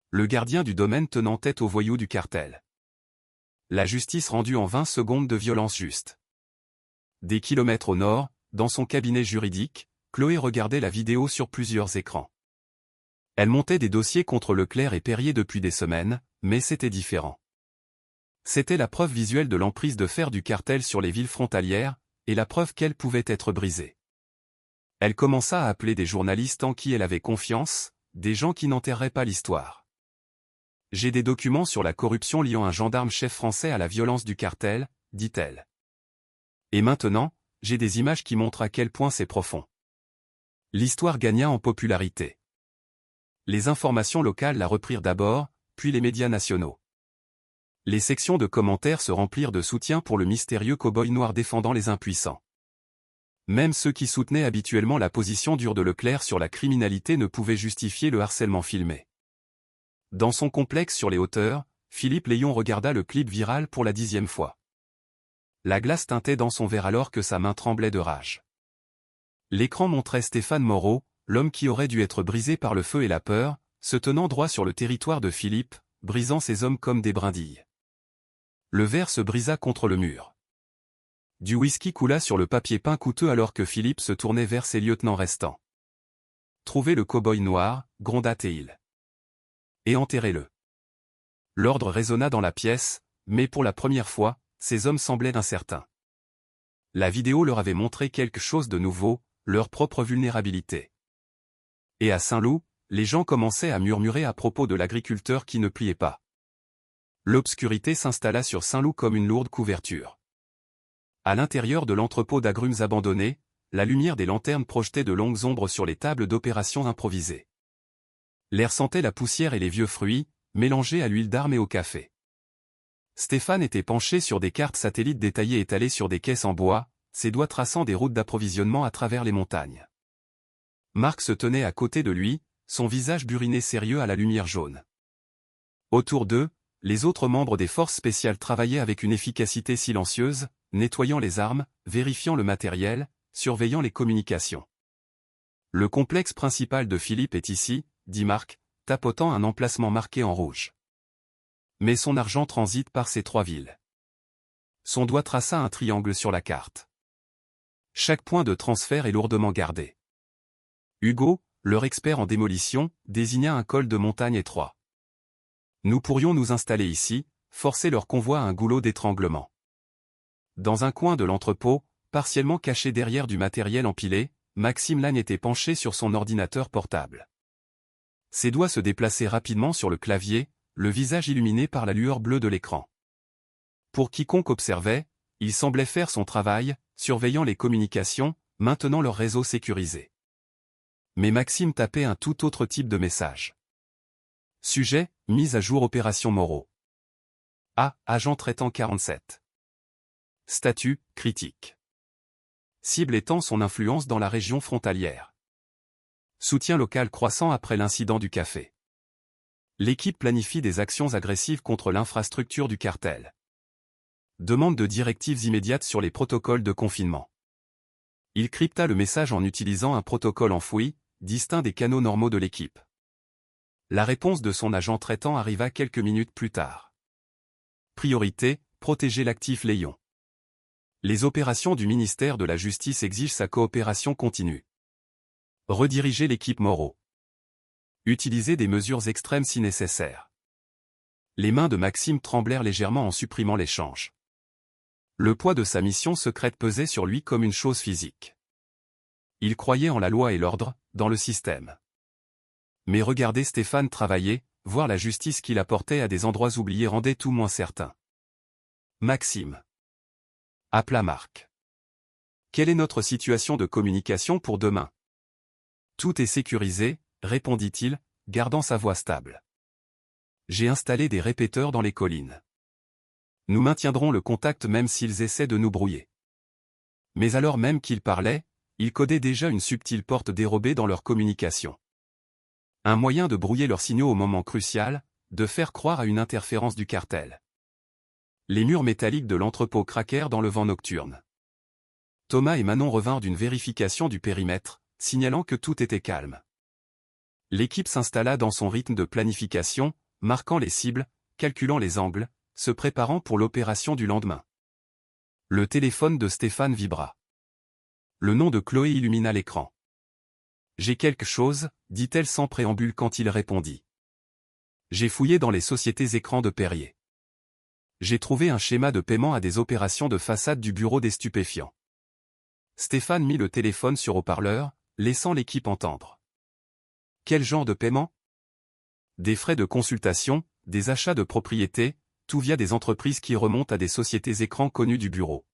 Le gardien du domaine tenant tête aux voyous du cartel. La justice rendue en 20 secondes de violence juste. Des kilomètres au nord, dans son cabinet juridique, Chloé regardait la vidéo sur plusieurs écrans. Elle montait des dossiers contre Leclerc et Perrier depuis des semaines, mais c'était différent. C'était la preuve visuelle de l'emprise de fer du cartel sur les villes frontalières, et la preuve qu'elle pouvait être brisée. Elle commença à appeler des journalistes en qui elle avait confiance, des gens qui n'enterraient pas l'histoire. « J'ai des documents sur la corruption liant un gendarme chef français à la violence du cartel, dit-elle. Et maintenant, j'ai des images qui montrent à quel point c'est profond. » L'histoire gagna en popularité. Les informations locales la reprirent d'abord, puis les médias nationaux. Les sections de commentaires se remplirent de soutien pour le mystérieux cow-boy noir défendant les impuissants. Même ceux qui soutenaient habituellement la position dure de Leclerc sur la criminalité ne pouvaient justifier le harcèlement filmé. Dans son complexe sur les hauteurs, Philippe Léon regarda le clip viral pour la 10e fois. La glace teintait dans son verre alors que sa main tremblait de rage. L'écran montrait Stéphane Moreau, l'homme qui aurait dû être brisé par le feu et la peur, se tenant droit sur le territoire de Philippe, brisant ses hommes comme des brindilles. Le verre se brisa contre le mur. Du whisky coula sur le papier peint coûteux alors que Philippe se tournait vers ses lieutenants restants. « Trouvez le cow-boy noir, gronda-t-il. Et enterrez-le. » L'ordre résonna dans la pièce, mais pour la première fois, ces hommes semblaient incertains. La vidéo leur avait montré quelque chose de nouveau, leur propre vulnérabilité. Et à Saint-Loup, les gens commençaient à murmurer à propos de l'agriculteur qui ne pliait pas. L'obscurité s'installa sur Saint-Loup comme une lourde couverture. À l'intérieur de l'entrepôt d'agrumes abandonné, la lumière des lanternes projetait de longues ombres sur les tables d'opération improvisées. L'air sentait la poussière et les vieux fruits, mélangés à l'huile d'arme et au café. Stéphane était penché sur des cartes satellites détaillées étalées sur des caisses en bois, ses doigts traçant des routes d'approvisionnement à travers les montagnes. Marc se tenait à côté de lui, son visage buriné sérieux à la lumière jaune. Autour d'eux, les autres membres des forces spéciales travaillaient avec une efficacité silencieuse, nettoyant les armes, vérifiant le matériel, surveillant les communications. « Le complexe principal de Philippe est ici, » dit Marc, tapotant un emplacement marqué en rouge. « Mais son argent transite par ces 3 villes. » Son doigt traça un triangle sur la carte. Chaque point de transfert est lourdement gardé. Hugo, leur expert en démolition, désigna un col de montagne étroit. Nous pourrions nous installer ici, forcer leur convoi à un goulot d'étranglement. Dans un coin de l'entrepôt, partiellement caché derrière du matériel empilé, Maxime Lagne était penché sur son ordinateur portable. Ses doigts se déplaçaient rapidement sur le clavier, le visage illuminé par la lueur bleue de l'écran. Pour quiconque observait, il semblait faire son travail, surveillant les communications, maintenant leur réseau sécurisé. Mais Maxime tapait un tout autre type de message. Sujet, mise à jour opération Moreau. Agent traitant 47. Statut, critique. Cible étant son influence dans la région frontalière. Soutien local croissant après l'incident du café. L'équipe planifie des actions agressives contre l'infrastructure du cartel. Demande de directives immédiates sur les protocoles de confinement. Il crypta le message en utilisant un protocole enfoui, distinct des canaux normaux de l'équipe. La réponse de son agent traitant arriva quelques minutes plus tard. Priorité, protéger l'actif Léon. Les opérations du ministère de la Justice exigent sa coopération continue. Rediriger l'équipe Moreau. Utiliser des mesures extrêmes si nécessaire. Les mains de Maxime tremblèrent légèrement en supprimant l'échange. Le poids de sa mission secrète pesait sur lui comme une chose physique. Il croyait en la loi et l'ordre, dans le système. Mais regarder Stéphane travailler, voir la justice qu'il apportait à des endroits oubliés rendait tout moins certain. Maxime. Appela Marc. Quelle est notre situation de communication pour demain? Tout est sécurisé, répondit-il, gardant sa voix stable. J'ai installé des répéteurs dans les collines. Nous maintiendrons le contact même s'ils essaient de nous brouiller. Mais alors même qu'ils parlaient, ils codaient déjà une subtile porte dérobée dans leur communication. Un moyen de brouiller leurs signaux au moment crucial, de faire croire à une interférence du cartel. Les murs métalliques de l'entrepôt craquèrent dans le vent nocturne. Thomas et Manon revinrent d'une vérification du périmètre, signalant que tout était calme. L'équipe s'installa dans son rythme de planification, marquant les cibles, calculant les angles, se préparant pour l'opération du lendemain. Le téléphone de Stéphane vibra. Le nom de Chloé illumina l'écran. « J'ai quelque chose », dit-elle sans préambule quand il répondit. « J'ai fouillé dans les sociétés écrans de Perrier. J'ai trouvé un schéma de paiement à des opérations de façade du bureau des stupéfiants. » Stéphane mit le téléphone sur haut-parleur, laissant l'équipe entendre. « Quel genre de paiement ? » Des frais de consultation, des achats de propriété, tout via des entreprises qui remontent à des sociétés écrans connues du bureau.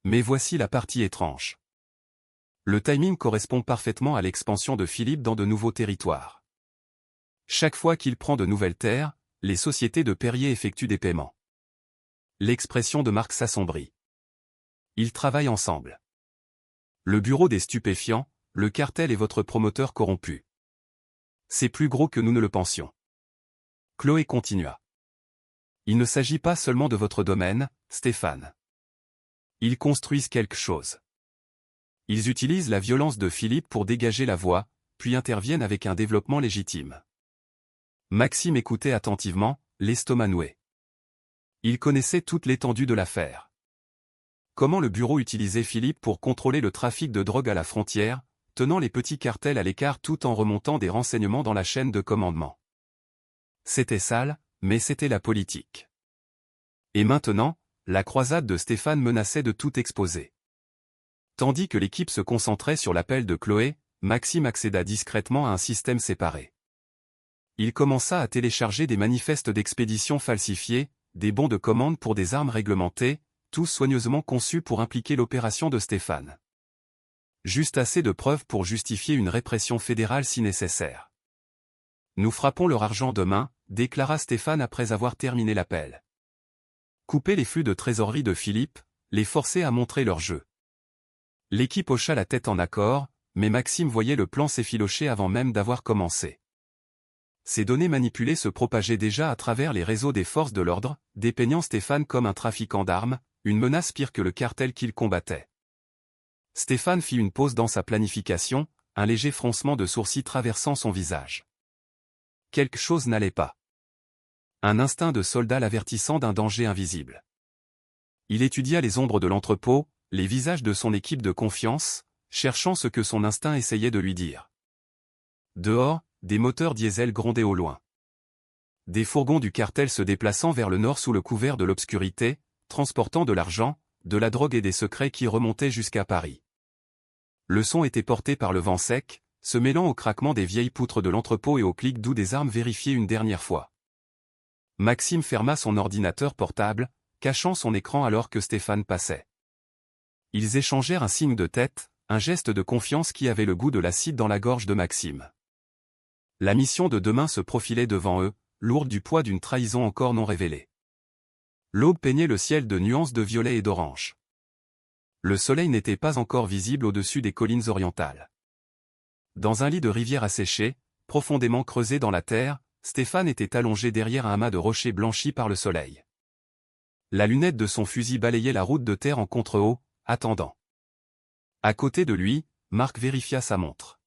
Mais voici la partie étrange. Le timing correspond parfaitement à l'expansion de Philippe dans de nouveaux territoires. Chaque fois qu'il prend de nouvelles terres, les sociétés de Perrier effectuent des paiements. L'expression de Marc s'assombrit. Ils travaillent ensemble. Le bureau des stupéfiants, le cartel est votre promoteur corrompu. C'est plus gros que nous ne le pensions. Chloé continua. Il ne s'agit pas seulement de votre domaine, Stéphane. Ils construisent quelque chose. Ils utilisent la violence de Philippe pour dégager la voie, puis interviennent avec un développement légitime. Maxime écoutait attentivement, l'estomac noué. Il connaissait toute l'étendue de l'affaire. Comment le bureau utilisait Philippe pour contrôler le trafic de drogue à la frontière, tenant les petits cartels à l'écart tout en remontant des renseignements dans la chaîne de commandement. C'était sale, mais c'était la politique. Et maintenant, la croisade de Stéphane menaçait de tout exposer. Tandis que l'équipe se concentrait sur l'appel de Chloé, Maxime accéda discrètement à un système séparé. Il commença à télécharger des manifestes d'expédition falsifiés, des bons de commande pour des armes réglementées, tous soigneusement conçus pour impliquer l'opération de Stéphane. Juste assez de preuves pour justifier une répression fédérale si nécessaire. Nous frappons leur argent demain, déclara Stéphane après avoir terminé l'appel. Couper les flux de trésorerie de Philippe, les forcer à montrer leur jeu. L'équipe hocha la tête en accord, mais Maxime voyait le plan s'effilocher avant même d'avoir commencé. Ces données manipulées se propageaient déjà à travers les réseaux des forces de l'ordre, dépeignant Stéphane comme un trafiquant d'armes, une menace pire que le cartel qu'il combattait. Stéphane fit une pause dans sa planification, un léger froncement de sourcils traversant son visage. Quelque chose n'allait pas. Un instinct de soldat l'avertissant d'un danger invisible. Il étudia les ombres de l'entrepôt, les visages de son équipe de confiance, cherchant ce que son instinct essayait de lui dire. Dehors, des moteurs diesel grondaient au loin. Des fourgons du cartel se déplaçant vers le nord sous le couvert de l'obscurité, transportant de l'argent, de la drogue et des secrets qui remontaient jusqu'à Paris. Le son était porté par le vent sec, se mêlant au craquement des vieilles poutres de l'entrepôt et au clic doux des armes vérifiées une dernière fois. Maxime ferma son ordinateur portable, cachant son écran alors que Stéphane passait. Ils échangèrent un signe de tête, un geste de confiance qui avait le goût de l'acide dans la gorge de Maxime. La mission de demain se profilait devant eux, lourde du poids d'une trahison encore non révélée. L'aube peignait le ciel de nuances de violet et d'orange. Le soleil n'était pas encore visible au-dessus des collines orientales. Dans un lit de rivière asséché, profondément creusé dans la terre, Stéphane était allongé derrière un amas de rochers blanchis par le soleil. La lunette de son fusil balayait la route de terre en contre-haut, attendant. À côté de lui, Marc vérifia sa montre.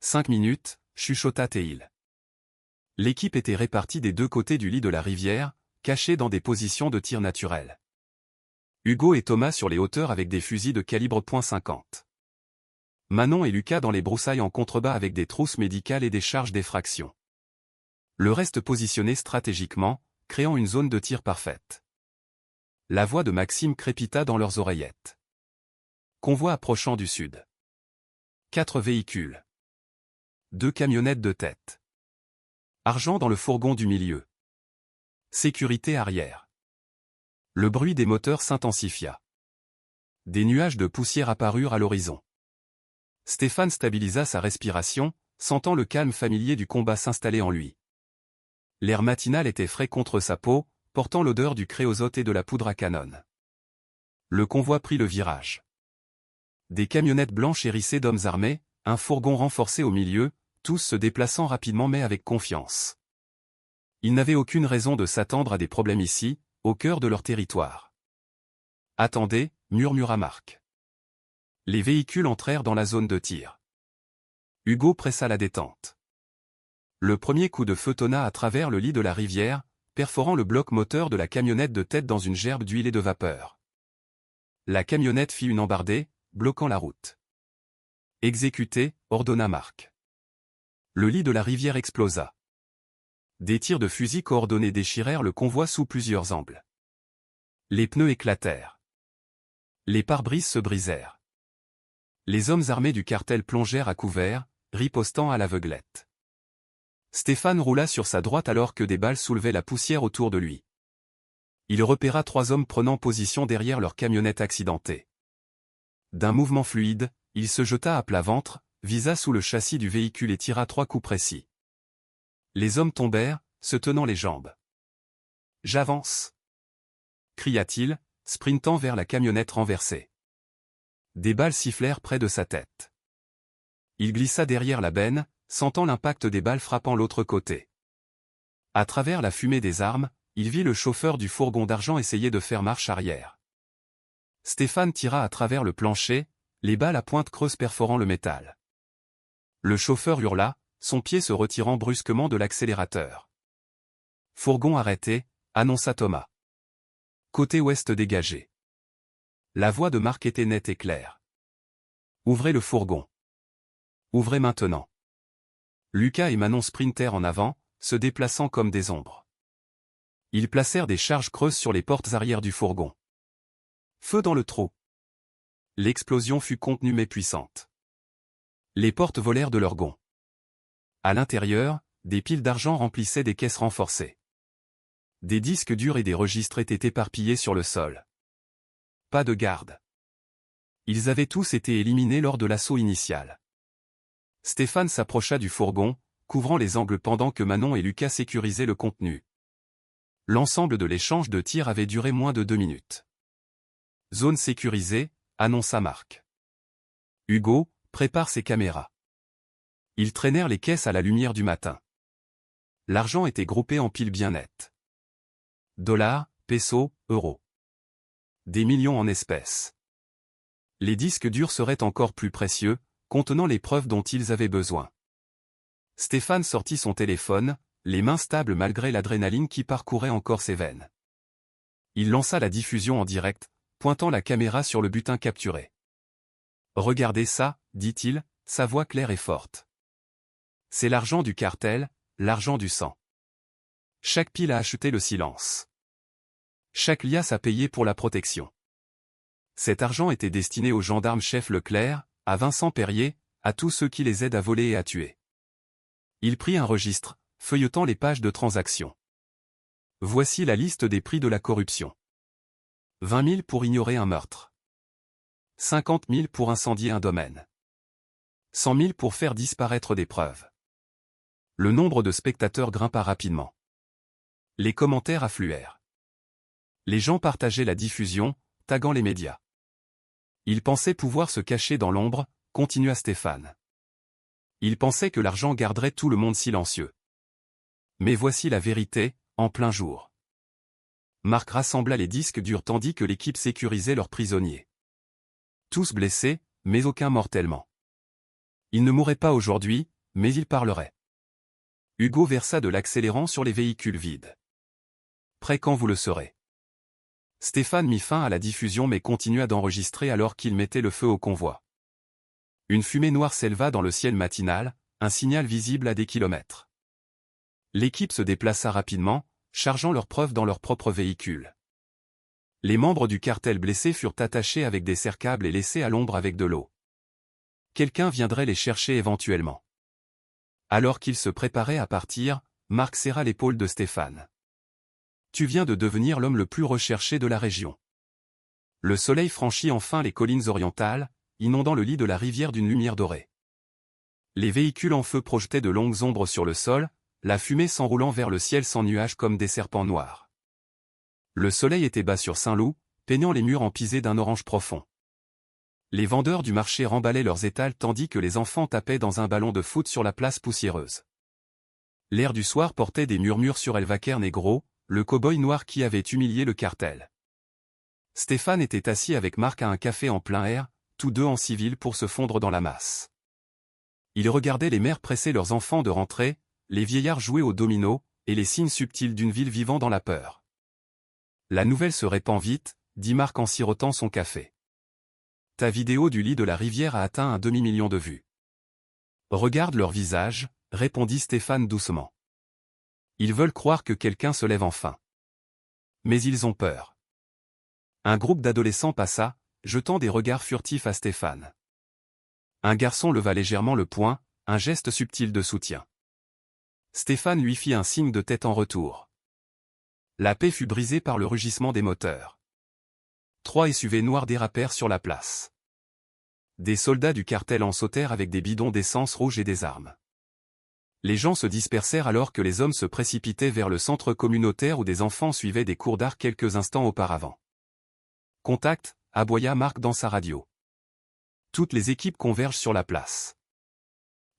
5 minutes, chuchota Théil. L'équipe était répartie des deux côtés du lit de la rivière, cachés dans des positions de tir naturelles. Hugo et Thomas sur les hauteurs avec des fusils de calibre .50. Manon et Lucas dans les broussailles en contrebas avec des trousses médicales et des charges d'effraction. Le reste positionné stratégiquement, créant une zone de tir parfaite. La voix de Maxime crépita dans leurs oreillettes. Convoi approchant du sud. 4 véhicules. 2 camionnettes de tête. Argent dans le fourgon du milieu. Sécurité arrière. Le bruit des moteurs s'intensifia. Des nuages de poussière apparurent à l'horizon. Stéphane stabilisa sa respiration, sentant le calme familier du combat s'installer en lui. L'air matinal était frais contre sa peau, portant l'odeur du créosote et de la poudre à canon. Le convoi prit le virage. Des camionnettes blanches hérissées d'hommes armés, un fourgon renforcé au milieu, tous se déplaçant rapidement mais avec confiance. Ils n'avaient aucune raison de s'attendre à des problèmes ici, au cœur de leur territoire. « Attendez » murmura Marc. Les véhicules entrèrent dans la zone de tir. Hugo pressa la détente. Le premier coup de feu tonna à travers le lit de la rivière, perforant le bloc moteur de la camionnette de tête dans une gerbe d'huile et de vapeur. La camionnette fit une embardée, bloquant la route. « Exécutez » ordonna Marc. Le lit de la rivière explosa. Des tirs de fusil coordonnés déchirèrent le convoi sous plusieurs angles. Les pneus éclatèrent. Les pare-brises se brisèrent. Les hommes armés du cartel plongèrent à couvert, ripostant à l'aveuglette. Stéphane roula sur sa droite alors que des balles soulevaient la poussière autour de lui. Il repéra 3 hommes prenant position derrière leur camionnette accidentée. D'un mouvement fluide, il se jeta à plat ventre, visa sous le châssis du véhicule et tira 3 coups précis. Les hommes tombèrent, se tenant les jambes. « J'avance !» cria-t-il, sprintant vers la camionnette renversée. Des balles sifflèrent près de sa tête. Il glissa derrière la benne, sentant l'impact des balles frappant l'autre côté. À travers la fumée des armes, il vit le chauffeur du fourgon d'argent essayer de faire marche arrière. Stéphane tira à travers le plancher, les balles à pointe creuse perforant le métal. Le chauffeur hurla, son pied se retirant brusquement de l'accélérateur. « Fourgon arrêté » annonça Thomas. « Côté ouest dégagé. » La voix de Marc était nette et claire. « Ouvrez le fourgon. Ouvrez maintenant. » Lucas et Manon sprintèrent en avant, se déplaçant comme des ombres. Ils placèrent des charges creuses sur les portes arrière du fourgon. Feu dans le trou. L'explosion fut contenue mais puissante. Les portes volèrent de leurs gonds. À l'intérieur, des piles d'argent remplissaient des caisses renforcées. Des disques durs et des registres étaient éparpillés sur le sol. Pas de garde. Ils avaient tous été éliminés lors de l'assaut initial. Stéphane s'approcha du fourgon, couvrant les angles pendant que Manon et Lucas sécurisaient le contenu. L'ensemble de l'échange de tirs avait duré moins de 2 minutes. « Zone sécurisée » annonça Marc. Hugo, prépare ses caméras. Ils traînèrent les caisses à la lumière du matin. L'argent était groupé en piles bien nettes. Dollars, pesos, euros. Des millions en espèces. Les disques durs seraient encore plus précieux, contenant les preuves dont ils avaient besoin. Stéphane sortit son téléphone, les mains stables malgré l'adrénaline qui parcourait encore ses veines. Il lança la diffusion en direct, pointant la caméra sur le butin capturé. « Regardez ça » dit-il, sa voix claire et forte. « C'est l'argent du cartel, l'argent du sang. » Chaque pile a acheté le silence. Chaque liasse a payé pour la protection. Cet argent était destiné au gendarme-chef Leclerc, à Vincent Perrier, à tous ceux qui les aident à voler et à tuer. Il prit un registre, feuilletant les pages de transactions. Voici la liste des prix de la corruption. 20 000 pour ignorer un meurtre. 50 000 pour incendier un domaine. 100 000 pour faire disparaître des preuves. Le nombre de spectateurs grimpa rapidement. Les commentaires affluèrent. Les gens partageaient la diffusion, taguant les médias. Ils pensaient pouvoir se cacher dans l'ombre, continua Stéphane. Ils pensaient que l'argent garderait tout le monde silencieux. Mais voici la vérité, en plein jour. Marc rassembla les disques durs tandis que l'équipe sécurisait leurs prisonniers. Tous blessés, mais aucun mortellement. Ils ne mourraient pas aujourd'hui, mais ils parleraient. Hugo versa de l'accélérant sur les véhicules vides. Prêt quand vous le serez. Stéphane mit fin à la diffusion mais continua d'enregistrer alors qu'il mettait le feu au convoi. Une fumée noire s'éleva dans le ciel matinal, un signal visible à des kilomètres. L'équipe se déplaça rapidement, chargeant leurs preuves dans leur propre véhicule. Les membres du cartel blessés furent attachés avec des serre-câbles et laissés à l'ombre avec de l'eau. Quelqu'un viendrait les chercher éventuellement. Alors qu'ils se préparaient à partir, Marc serra l'épaule de Stéphane. « Tu viens de devenir l'homme le plus recherché de la région. » Le soleil franchit enfin les collines orientales, inondant le lit de la rivière d'une lumière dorée. Les véhicules en feu projetaient de longues ombres sur le sol, la fumée s'enroulant vers le ciel sans nuages comme des serpents noirs. Le soleil était bas sur Saint-Loup, peignant les murs empisés d'un orange profond. Les vendeurs du marché remballaient leurs étals tandis que les enfants tapaient dans un ballon de foot sur la place poussiéreuse. L'air du soir portait des murmures sur Elvaquer Negro, le cow-boy noir qui avait humilié le cartel. Stéphane était assis avec Marc à un café en plein air, tous deux en civil pour se fondre dans la masse. Ils regardaient les mères presser leurs enfants de rentrer, les vieillards jouer aux dominos, et les signes subtils d'une ville vivant dans la peur. La nouvelle se répand vite, dit Marc en sirotant son café. Ta vidéo du lit de la rivière a atteint un demi-million de vues. Regarde leur visage, répondit Stéphane doucement. Ils veulent croire que quelqu'un se lève enfin. Mais ils ont peur. Un groupe d'adolescents passa, jetant des regards furtifs à Stéphane. Un garçon leva légèrement le poing, un geste subtil de soutien. Stéphane lui fit un signe de tête en retour. La paix fut brisée par le rugissement des moteurs. 3 SUV noirs dérapèrent sur la place. Des soldats du cartel en sautèrent avec des bidons d'essence rouge et des armes. Les gens se dispersèrent alors que les hommes se précipitaient vers le centre communautaire où des enfants suivaient des cours d'art quelques instants auparavant. Contact, aboya Marc dans sa radio. Toutes les équipes convergent sur la place.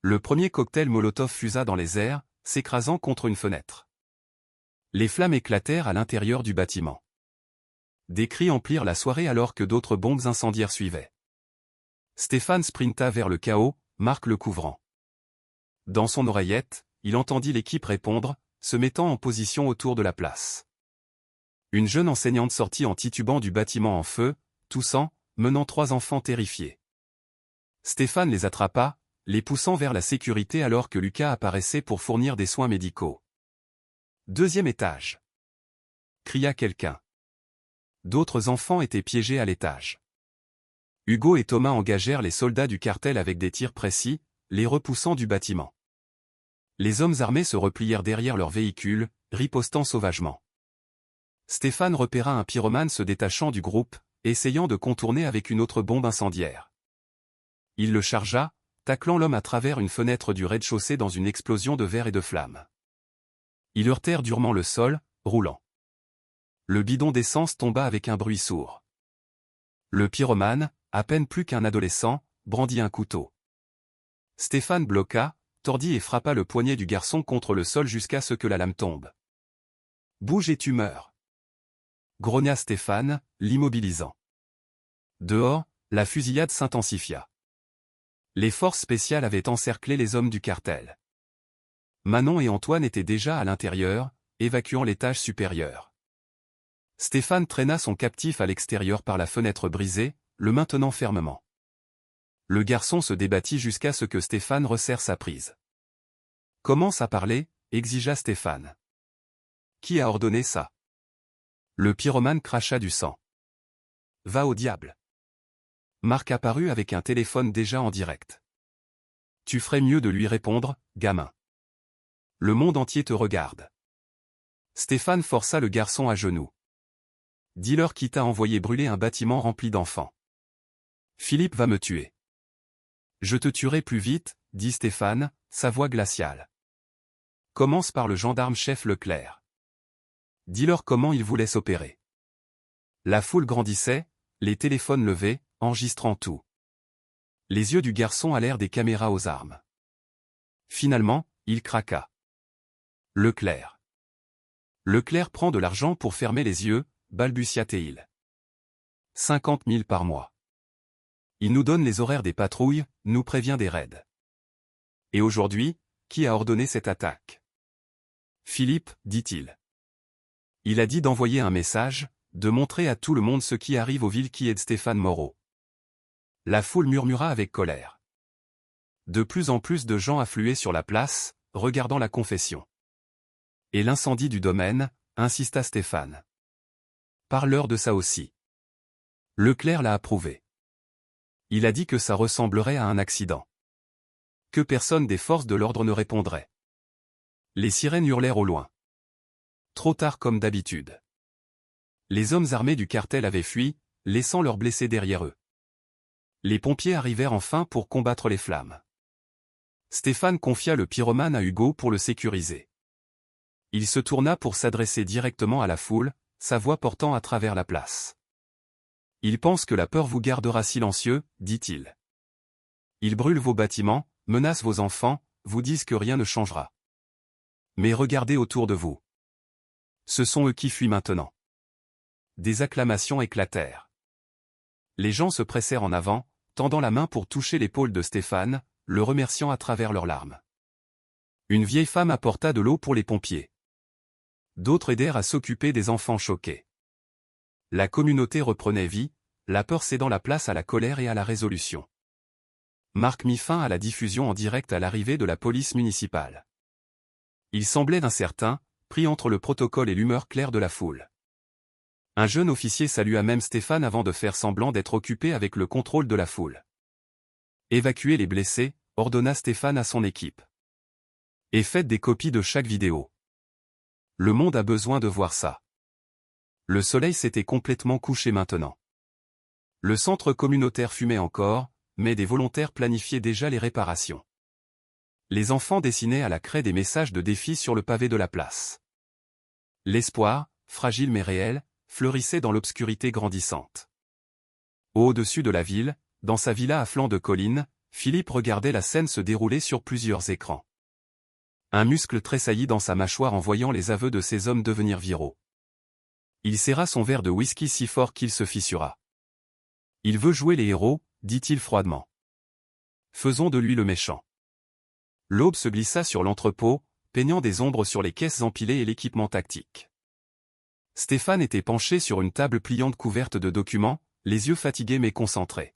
Le premier cocktail Molotov fusa dans les airs, s'écrasant contre une fenêtre. Les flammes éclatèrent à l'intérieur du bâtiment. Des cris emplirent la soirée alors que d'autres bombes incendiaires suivaient. Stéphane sprinta vers le chaos, Marc le couvrant. Dans son oreillette, il entendit l'équipe répondre, se mettant en position autour de la place. Une jeune enseignante sortit en titubant du bâtiment en feu, toussant, menant 3 enfants terrifiés. Stéphane les attrapa, les poussant vers la sécurité alors que Lucas apparaissait pour fournir des soins médicaux. « 2e étage !» cria quelqu'un. D'autres enfants étaient piégés à l'étage. Hugo et Thomas engagèrent les soldats du cartel avec des tirs précis, les repoussant du bâtiment. Les hommes armés se replièrent derrière leur véhicule, ripostant sauvagement. Stéphane repéra un pyromane se détachant du groupe, essayant de contourner avec une autre bombe incendiaire. Il le chargea, taclant l'homme à travers une fenêtre du rez-de-chaussée dans une explosion de verre et de flammes. Ils heurtèrent durement le sol, roulant. Le bidon d'essence tomba avec un bruit sourd. Le pyromane, à peine plus qu'un adolescent, brandit un couteau. Stéphane bloqua, tordit et frappa le poignet du garçon contre le sol jusqu'à ce que la lame tombe. « Bouge et tu meurs !» grogna Stéphane, l'immobilisant. Dehors, la fusillade s'intensifia. Les forces spéciales avaient encerclé les hommes du cartel. Manon et Antoine étaient déjà à l'intérieur, évacuant l'étage supérieur. Stéphane traîna son captif à l'extérieur par la fenêtre brisée, le maintenant fermement. Le garçon se débattit jusqu'à ce que Stéphane resserre sa prise. « Commence à parler » exigea Stéphane. « Qui a ordonné ça ?» Le pyromane cracha du sang. « Va au diable !» Marc apparut avec un téléphone déjà en direct. « Tu ferais mieux de lui répondre, gamin. Le monde entier te regarde. » Stéphane força le garçon à genoux. « Dis-leur qui t'a envoyé brûler un bâtiment rempli d'enfants. Philippe va me tuer. »« Je te tuerai plus vite, » dit Stéphane, sa voix glaciale. « Commence par le gendarme-chef Leclerc. Dis-leur comment il vous laisse opérer. » La foule grandissait, les téléphones levés, enregistrant tout. Les yeux du garçon allèrent des caméras aux armes. Finalement, il craqua. « Leclerc. Leclerc prend de l'argent pour fermer les yeux, balbutia-t-il. 50 000 par mois. Il nous donne les horaires des patrouilles, nous prévient des raids. Et aujourd'hui, qui a ordonné cette attaque? Philippe, dit-il. Il a dit d'envoyer un message, de montrer à tout le monde ce qui arrive aux villes qui aident Stéphane Moreau. La foule murmura avec colère. De plus en plus de gens affluaient sur la place, regardant la confession. Et l'incendie du domaine, insista Stéphane. Parle-leur de ça aussi. Leclerc l'a approuvé. Il a dit que ça ressemblerait à un accident. Que personne des forces de l'ordre ne répondrait. Les sirènes hurlèrent au loin. Trop tard comme d'habitude. Les hommes armés du cartel avaient fui, laissant leurs blessés derrière eux. Les pompiers arrivèrent enfin pour combattre les flammes. Stéphane confia le pyromane à Hugo pour le sécuriser. Il se tourna pour s'adresser directement à la foule, sa voix portant à travers la place. Il pense que la peur vous gardera silencieux, dit-il. Ils brûlent vos bâtiments, menacent vos enfants, vous disent que rien ne changera. Mais regardez autour de vous. Ce sont eux qui fuient maintenant. Des acclamations éclatèrent. Les gens se pressèrent en avant, tendant la main pour toucher l'épaule de Stéphane, le remerciant à travers leurs larmes. Une vieille femme apporta de l'eau pour les pompiers. D'autres aidèrent à s'occuper des enfants choqués. La communauté reprenait vie, la peur cédant la place à la colère et à la résolution. Marc mit fin à la diffusion en direct à l'arrivée de la police municipale. Il semblait incertain, pris entre le protocole et l'humeur claire de la foule. Un jeune officier salua même Stéphane avant de faire semblant d'être occupé avec le contrôle de la foule. Évacuez les blessés, ordonna Stéphane à son équipe. Et faites des copies de chaque vidéo. Le monde a besoin de voir ça. Le soleil s'était complètement couché maintenant. Le centre communautaire fumait encore, mais des volontaires planifiaient déjà les réparations. Les enfants dessinaient à la craie des messages de défi sur le pavé de la place. L'espoir, fragile mais réel, fleurissait dans l'obscurité grandissante. Au-dessus de la ville, dans sa villa à flanc de colline, Philippe regardait la scène se dérouler sur plusieurs écrans. Un muscle tressaillit dans sa mâchoire en voyant les aveux de ces hommes devenir viraux. Il serra son verre de whisky si fort qu'il se fissura. Il veut jouer les héros, dit-il froidement. Faisons de lui le méchant. L'aube se glissa sur l'entrepôt, peignant des ombres sur les caisses empilées et l'équipement tactique. Stéphane était penché sur une table pliante couverte de documents, les yeux fatigués mais concentrés.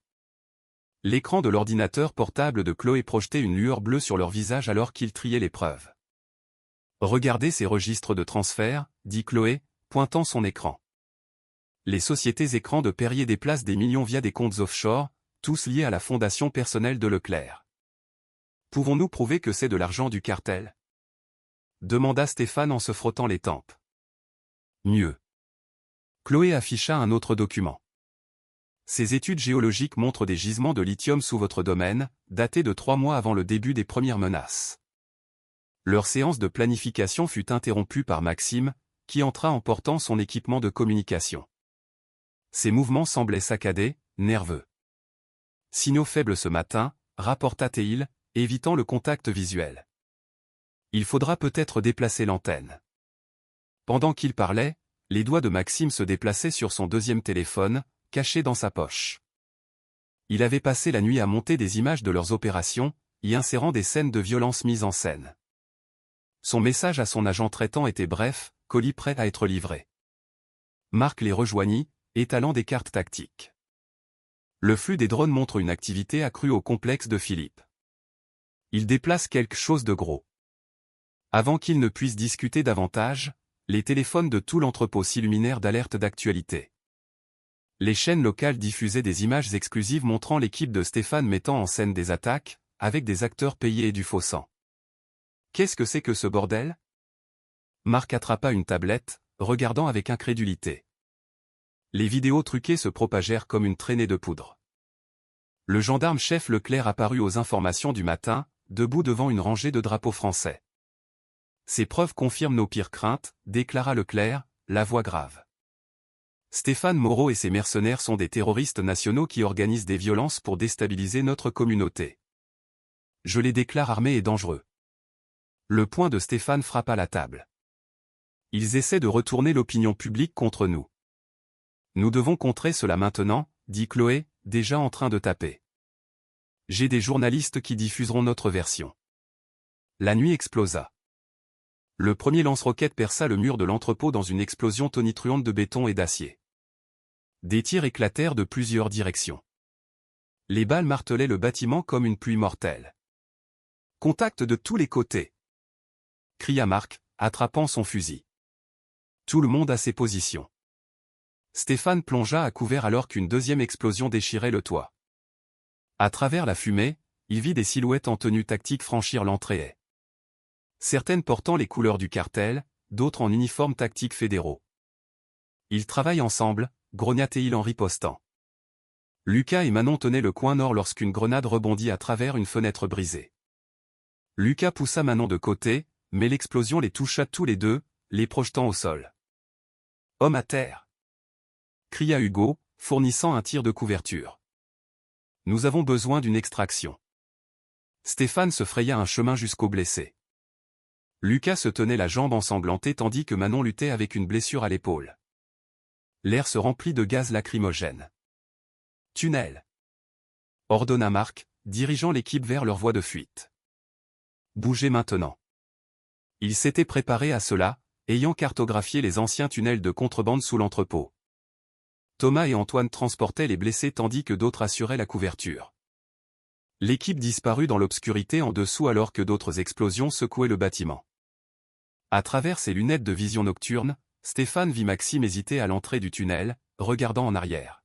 L'écran de l'ordinateur portable de Chloé projetait une lueur bleue sur leur visage alors qu'ils triaient les preuves. « Regardez ces registres de transfert, » dit Chloé, pointant son écran. Les sociétés écrans de Perrier déplacent des millions via des comptes offshore, tous liés à la fondation personnelle de Leclerc. Pouvons-nous prouver que c'est de l'argent du cartel? Demanda Stéphane en se frottant les tempes. Mieux. Chloé afficha un autre document. Ces études géologiques montrent des gisements de lithium sous votre domaine, datés de 3 mois avant le début des premières menaces. Leur séance de planification fut interrompue par Maxime, qui entra en portant son équipement de communication. Ses mouvements semblaient saccadés, nerveux. Signaux faibles ce matin, rapporta-t-il, évitant le contact visuel. Il faudra peut-être déplacer l'antenne. Pendant qu'il parlait, les doigts de Maxime se déplaçaient sur son deuxième téléphone, caché dans sa poche. Il avait passé la nuit à monter des images de leurs opérations, y insérant des scènes de violence mises en scène. Son message à son agent traitant était bref, colis prêt à être livré. Marc les rejoignit, étalant des cartes tactiques. Le flux des drones montre une activité accrue au complexe de Philippe. Il déplace quelque chose de gros. Avant qu'il ne puisse discuter davantage, les téléphones de tout l'entrepôt s'illuminèrent d'alertes d'actualité. Les chaînes locales diffusaient des images exclusives montrant l'équipe de Stéphane mettant en scène des attaques, avec des acteurs payés et du faux sang. Qu'est-ce que c'est que ce bordel? Marc attrapa une tablette, regardant avec incrédulité. Les vidéos truquées se propagèrent comme une traînée de poudre. Le gendarme-chef Leclerc apparut aux informations du matin, debout devant une rangée de drapeaux français. Ces preuves confirment nos pires craintes, déclara Leclerc, la voix grave. Stéphane Moreau et ses mercenaires sont des terroristes nationaux qui organisent des violences pour déstabiliser notre communauté. Je les déclare armés et dangereux. Le poing de Stéphane frappa la table. Ils essaient de retourner l'opinion publique contre nous. Nous devons contrer cela maintenant, dit Chloé, déjà en train de taper. J'ai des journalistes qui diffuseront notre version. La nuit explosa. Le premier lance-roquettes perça le mur de l'entrepôt dans une explosion tonitruante de béton et d'acier. Des tirs éclatèrent de plusieurs directions. Les balles martelaient le bâtiment comme une pluie mortelle. « Contact de tous les côtés !» cria Marc, attrapant son fusil. Tout le monde à ses positions. Stéphane plongea à couvert alors qu'une deuxième explosion déchirait le toit. À travers la fumée, il vit des silhouettes en tenue tactique franchir l'entrée. Certaines portant les couleurs du cartel, d'autres en uniformes tactiques fédéraux. Ils travaillent ensemble, grogna-t-il en ripostant. Lucas et Manon tenaient le coin nord lorsqu'une grenade rebondit à travers une fenêtre brisée. Lucas poussa Manon de côté, mais l'explosion les toucha tous les deux, les projetant au sol. « Homme à terre !» cria Hugo, fournissant un tir de couverture. « Nous avons besoin d'une extraction. » Stéphane se fraya un chemin jusqu'au blessé. Lucas se tenait la jambe ensanglantée tandis que Manon luttait avec une blessure à l'épaule. L'air se remplit de gaz lacrymogène. « Tunnel !» ordonna Marc, dirigeant l'équipe vers leur voie de fuite. « Bougez maintenant. » Il s'était préparé à cela, ayant cartographié les anciens tunnels de contrebande sous l'entrepôt. Thomas et Antoine transportaient les blessés tandis que d'autres assuraient la couverture. L'équipe disparut dans l'obscurité en dessous alors que d'autres explosions secouaient le bâtiment. À travers ses lunettes de vision nocturne, Stéphane vit Maxime hésiter à l'entrée du tunnel, regardant en arrière.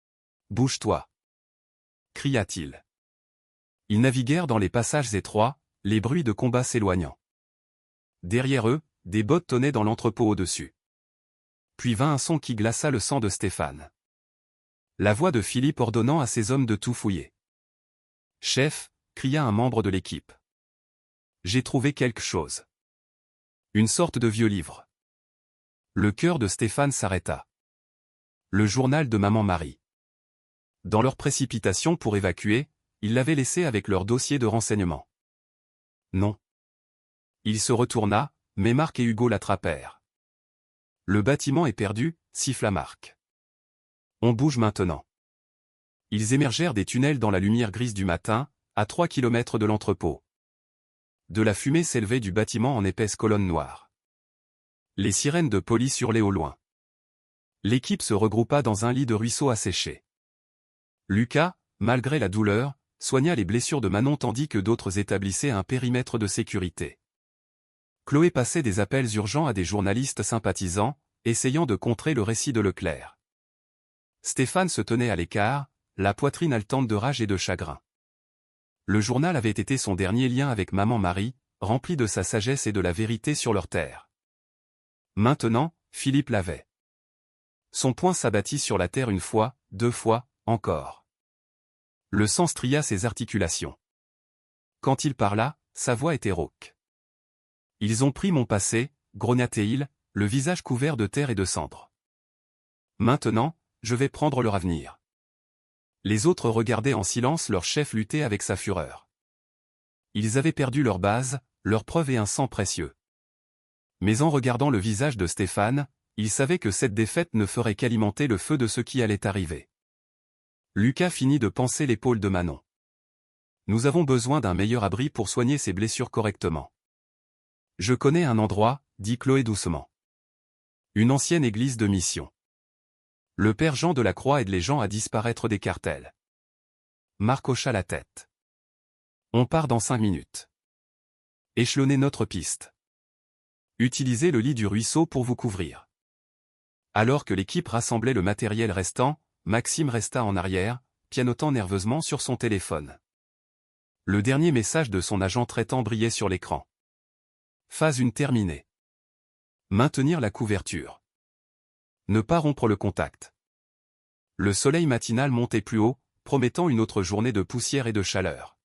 « Bouge-toi !» cria-t-il. Ils naviguèrent dans les passages étroits, les bruits de combat s'éloignant. Derrière eux, des bottes tonnaient dans l'entrepôt au-dessus. Puis vint un son qui glaça le sang de Stéphane. La voix de Philippe ordonnant à ses hommes de tout fouiller. « Chef !» cria un membre de l'équipe. « J'ai trouvé quelque chose. » Une sorte de vieux livre. Le cœur de Stéphane s'arrêta. Le journal de Maman Marie. Dans leur précipitation pour évacuer, ils l'avaient laissé avec leur dossier de renseignement. Non. Il se retourna, mais Marc et Hugo l'attrapèrent. « Le bâtiment est perdu » siffla Marc. « On bouge maintenant. » Ils émergèrent des tunnels dans la lumière grise du matin, à 3 kilomètres de l'entrepôt. De la fumée s'élevait du bâtiment en épaisse colonne noire. Les sirènes de police hurlaient au loin. L'équipe se regroupa dans un lit de ruisseau asséché. Lucas, malgré la douleur, soigna les blessures de Manon tandis que d'autres établissaient un périmètre de sécurité. Chloé passait des appels urgents à des journalistes sympathisants, essayant de contrer le récit de Leclerc. Stéphane se tenait à l'écart, la poitrine haletante de rage et de chagrin. Le journal avait été son dernier lien avec Maman Marie, rempli de sa sagesse et de la vérité sur leur terre. Maintenant, Philippe l'avait. Son poing s'abattit sur la terre une fois, 2 fois, encore. Le sang stria ses articulations. Quand il parla, sa voix était rauque. « Ils ont pris mon passé » grogna-t-il, le visage couvert de terre et de cendres. « Maintenant, je vais prendre leur avenir. » Les autres regardaient en silence leur chef lutter avec sa fureur. Ils avaient perdu leur base, leur preuve et un sang précieux. Mais en regardant le visage de Stéphane, ils savaient que cette défaite ne ferait qu'alimenter le feu de ce qui allait arriver. Lucas finit de panser l'épaule de Manon. « Nous avons besoin d'un meilleur abri pour soigner ses blessures correctement. »« Je connais un endroit, » dit Chloé doucement. « Une ancienne église de mission. Le père Jean de la Croix aide les gens à disparaître des cartels. » Marc hocha la tête. « On part dans 5 minutes. Échelonnez notre piste. Utilisez le lit du ruisseau pour vous couvrir. » Alors que l'équipe rassemblait le matériel restant, Maxime resta en arrière, pianotant nerveusement sur son téléphone. Le dernier message de son agent traitant brillait sur l'écran. Phase 1 terminée. Maintenir la couverture. Ne pas rompre le contact. Le soleil matinal montait plus haut, promettant une autre journée de poussière et de chaleur.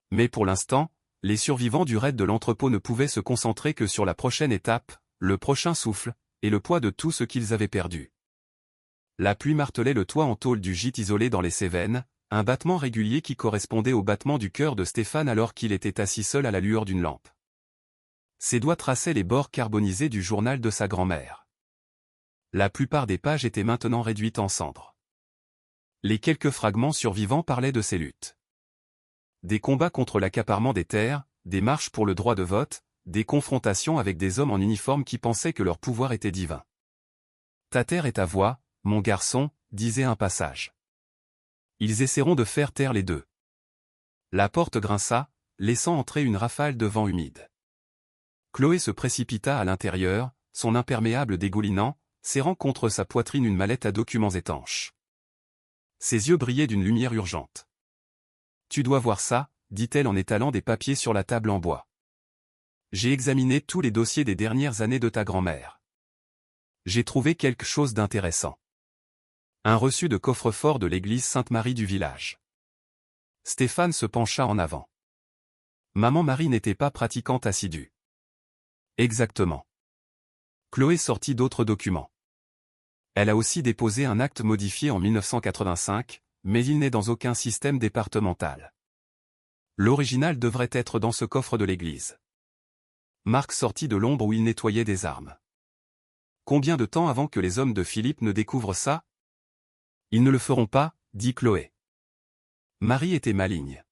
Mais pour l'instant, les survivants du raid de l'entrepôt ne pouvaient se concentrer que sur la prochaine étape, le prochain souffle, et le poids de tout ce qu'ils avaient perdu. La pluie martelait le toit en tôle du gîte isolé dans les Cévennes, un battement régulier qui correspondait au battement du cœur de Stéphane alors qu'il était assis seul à la lueur d'une lampe. Ses doigts traçaient les bords carbonisés du journal de sa grand-mère. La plupart des pages étaient maintenant réduites en cendres. Les quelques fragments survivants parlaient de ces luttes. Des combats contre l'accaparement des terres, des marches pour le droit de vote, des confrontations avec des hommes en uniforme qui pensaient que leur pouvoir était divin. « Ta terre est ta voix, mon garçon », disait un passage. Ils essaieront de faire taire les deux. La porte grinça, laissant entrer une rafale de vent humide. Chloé se précipita à l'intérieur, son imperméable dégoulinant, serrant contre sa poitrine une mallette à documents étanches. Ses yeux brillaient d'une lumière urgente. « Tu dois voir ça », dit-elle en étalant des papiers sur la table en bois. « J'ai examiné tous les dossiers des dernières années de ta grand-mère. J'ai trouvé quelque chose d'intéressant. Un reçu de coffre-fort de l'église Sainte-Marie du village. » Stéphane se pencha en avant. Maman Marie n'était pas pratiquante assidue. Exactement. Chloé sortit d'autres documents. Elle a aussi déposé un acte modifié en 1985, mais il n'est dans aucun système départemental. L'original devrait être dans ce coffre de l'église. Marc sortit de l'ombre où il nettoyait des armes. Combien de temps avant que les hommes de Philippe ne découvrent ça? Ils ne le feront pas, dit Chloé. Marie était maligne.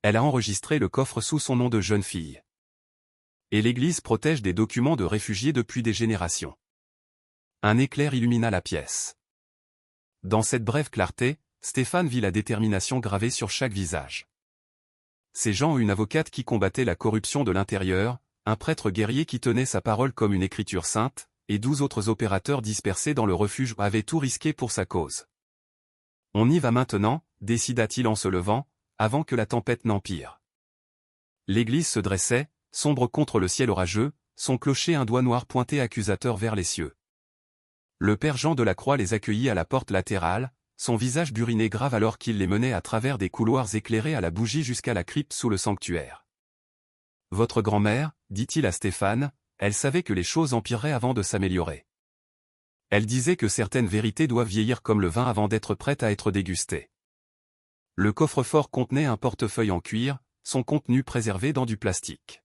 Elle a enregistré le coffre sous son nom de jeune fille. Et l'église protège des documents de réfugiés depuis des générations. Un éclair illumina la pièce. Dans cette brève clarté, Stéphane vit la détermination gravée sur chaque visage. Ces gens ont une avocate qui combattait la corruption de l'intérieur, un prêtre guerrier qui tenait sa parole comme une écriture sainte, et 12 autres opérateurs dispersés dans le refuge avaient tout risqué pour sa cause. On y va maintenant, décida-t-il en se levant, avant que la tempête n'empire. L'église se dressait, sombre contre le ciel orageux, son clocher un doigt noir pointé accusateur vers les cieux. Le père Jean de la Croix les accueillit à la porte latérale, son visage buriné grave alors qu'il les menait à travers des couloirs éclairés à la bougie jusqu'à la crypte sous le sanctuaire. « Votre grand-mère, dit-il à Stéphane, elle savait que les choses empireraient avant de s'améliorer. Elle disait que certaines vérités doivent vieillir comme le vin avant d'être prêtes à être dégustées. » Le coffre-fort contenait un portefeuille en cuir, son contenu préservé dans du plastique.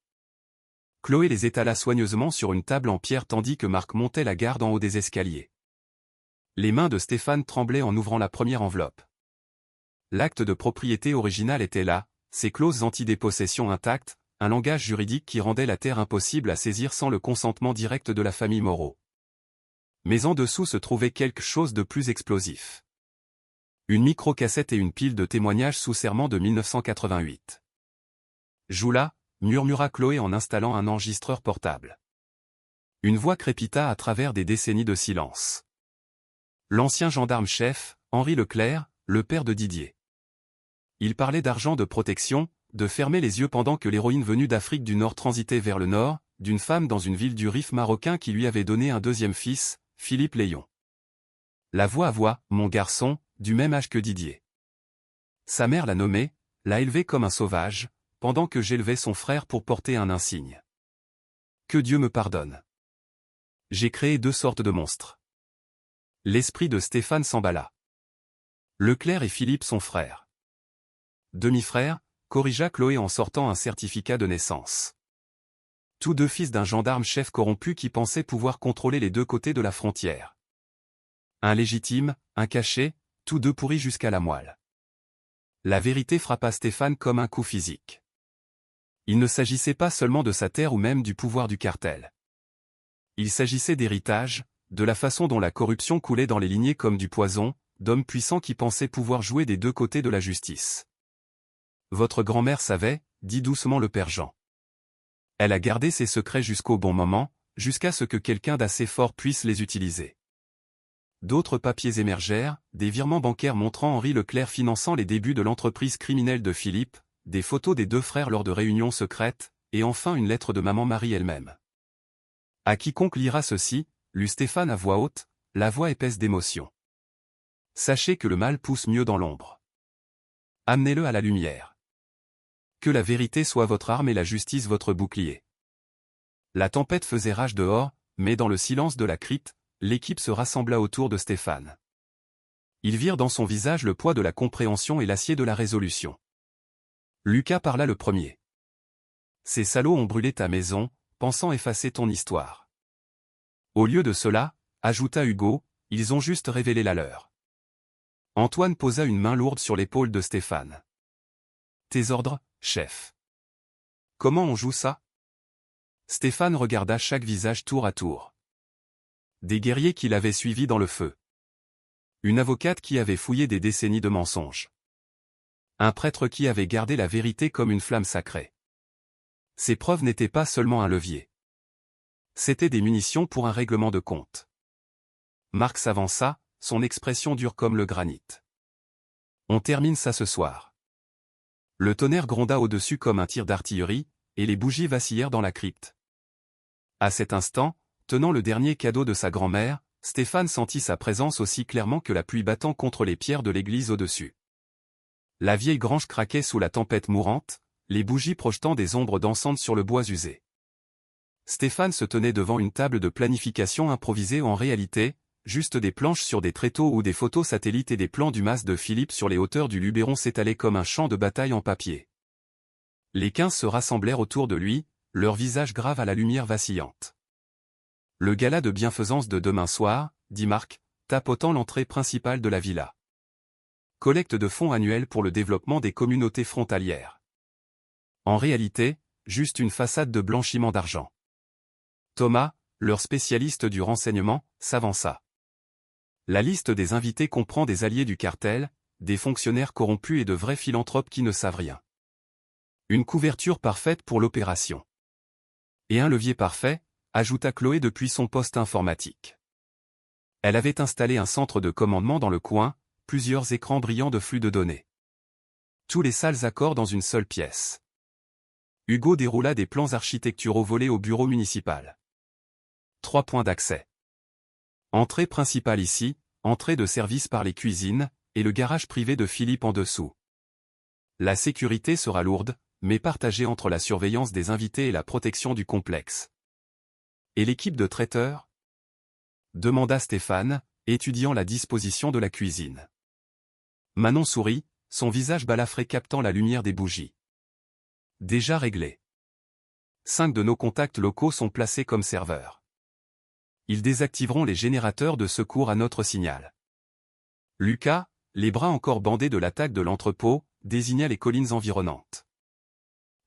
Chloé les étala soigneusement sur une table en pierre tandis que Marc montait la garde en haut des escaliers. Les mains de Stéphane tremblaient en ouvrant la première enveloppe. L'acte de propriété original était là, ses clauses anti-dépossession intactes, un langage juridique qui rendait la terre impossible à saisir sans le consentement direct de la famille Moreau. Mais en dessous se trouvait quelque chose de plus explosif. Une micro-cassette et une pile de témoignages sous serment de 1988. « Joue là », murmura Chloé en installant un enregistreur portable. Une voix crépita à travers des décennies de silence. L'ancien gendarme-chef, Henri Leclerc, le père de Didier. Il parlait d'argent de protection, de fermer les yeux pendant que l'héroïne venue d'Afrique du Nord transitait vers le Nord, d'une femme dans une ville du Rif marocain qui lui avait donné un deuxième fils, Philippe Léon. La voix à voix, mon garçon, du même âge que Didier. Sa mère l'a nommé, l'a élevé comme un sauvage, pendant que j'élevais son frère pour porter un insigne. Que Dieu me pardonne. J'ai créé 2 sortes de monstres. L'esprit de Stéphane s'emballa. Leclerc et Philippe sont frères. Demi-frères, corrigea Chloé en sortant un certificat de naissance. Tous 2 fils d'un gendarme-chef corrompu qui pensait pouvoir contrôler les 2 côtés de la frontière. Un légitime, un caché, tous 2 pourris jusqu'à la moelle. La vérité frappa Stéphane comme un coup physique. Il ne s'agissait pas seulement de sa terre ou même du pouvoir du cartel. Il s'agissait d'héritage, de la façon dont la corruption coulait dans les lignées comme du poison, d'hommes puissants qui pensaient pouvoir jouer des 2 côtés de la justice. Votre grand-mère savait, dit doucement le père Jean. Elle a gardé ses secrets jusqu'au bon moment, jusqu'à ce que quelqu'un d'assez fort puisse les utiliser. D'autres papiers émergèrent, des virements bancaires montrant Henri Leclerc finançant les débuts de l'entreprise criminelle de Philippe, des photos des 2 frères lors de réunions secrètes, et enfin une lettre de maman Marie elle-même. À quiconque lira ceci, lut Stéphane à voix haute, la voix épaisse d'émotion. Sachez que le mal pousse mieux dans l'ombre. Amenez-le à la lumière. Que la vérité soit votre arme et la justice votre bouclier. La tempête faisait rage dehors, mais dans le silence de la crypte, l'équipe se rassembla autour de Stéphane. Ils virent dans son visage le poids de la compréhension et l'acier de la résolution. Lucas parla le premier. Ces salauds ont brûlé ta maison, pensant effacer ton histoire. Au lieu de cela, ajouta Hugo, ils ont juste révélé la leur. Antoine posa une main lourde sur l'épaule de Stéphane. Tes ordres, chef. Comment on joue ça? Stéphane regarda chaque visage tour à tour. Des guerriers qui l'avaient suivi dans le feu. Une avocate qui avait fouillé des décennies de mensonges. Un prêtre qui avait gardé la vérité comme une flamme sacrée. Ces preuves n'étaient pas seulement un levier. C'étaient des munitions pour un règlement de compte. Marc s'avança, son expression dure comme le granit. On termine ça ce soir. Le tonnerre gronda au-dessus comme un tir d'artillerie, et les bougies vacillèrent dans la crypte. À cet instant, tenant le dernier cadeau de sa grand-mère, Stéphane sentit sa présence aussi clairement que la pluie battant contre les pierres de l'église au-dessus. La vieille grange craquait sous la tempête mourante, les bougies projetant des ombres dansantes sur le bois usé. Stéphane se tenait devant une table de planification improvisée en réalité, juste des planches sur des tréteaux où des photos satellites et des plans du mas de Philippe sur les hauteurs du Luberon s'étalaient comme un champ de bataille en papier. Les 15 se rassemblèrent autour de lui, leurs visages graves à la lumière vacillante. Le gala de bienfaisance de demain soir, dit Marc, tapotant l'entrée principale de la villa. Collecte de fonds annuels pour le développement des communautés frontalières. En réalité, juste une façade de blanchiment d'argent. Thomas, leur spécialiste du renseignement, s'avança. La liste des invités comprend des alliés du cartel, des fonctionnaires corrompus et de vrais philanthropes qui ne savent rien. Une couverture parfaite pour l'opération. Et un levier parfait, ajouta Chloé depuis son poste informatique. Elle avait installé un centre de commandement dans le coin, plusieurs écrans brillants de flux de données. Tous les sales accords dans une seule pièce. Hugo déroula des plans architecturaux volés au bureau municipal. 3 points d'accès. Entrée principale ici, entrée de service par les cuisines, et le garage privé de Philippe en dessous. La sécurité sera lourde, mais partagée entre la surveillance des invités et la protection du complexe. Et l'équipe de traiteurs ? Demanda Stéphane, étudiant la disposition de la cuisine. Manon sourit, son visage balafré captant la lumière des bougies. Déjà réglé. 5 de nos contacts locaux sont placés comme serveurs. Ils désactiveront les générateurs de secours à notre signal. Lucas, les bras encore bandés de l'attaque de l'entrepôt, désigna les collines environnantes.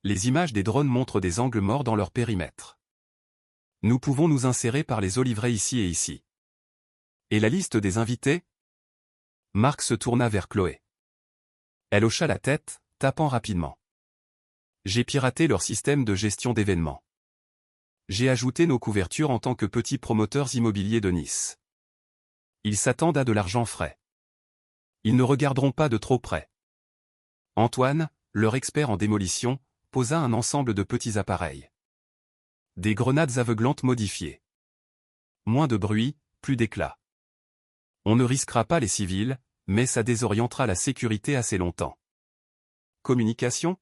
Les images des drones montrent des angles morts dans leur périmètre. Nous pouvons nous insérer par les oliveraies ici et ici. Et la liste des invités ? Marc se tourna vers Chloé. Elle hocha la tête, tapant rapidement. J'ai piraté leur système de gestion d'événements. J'ai ajouté nos couvertures en tant que petits promoteurs immobiliers de Nice. Ils s'attendent à de l'argent frais. Ils ne regarderont pas de trop près. Antoine, leur expert en démolition, posa un ensemble de petits appareils. Des grenades aveuglantes modifiées. Moins de bruit, plus d'éclat. On ne risquera pas les civils, mais ça désorientera la sécurité assez longtemps. Communication ?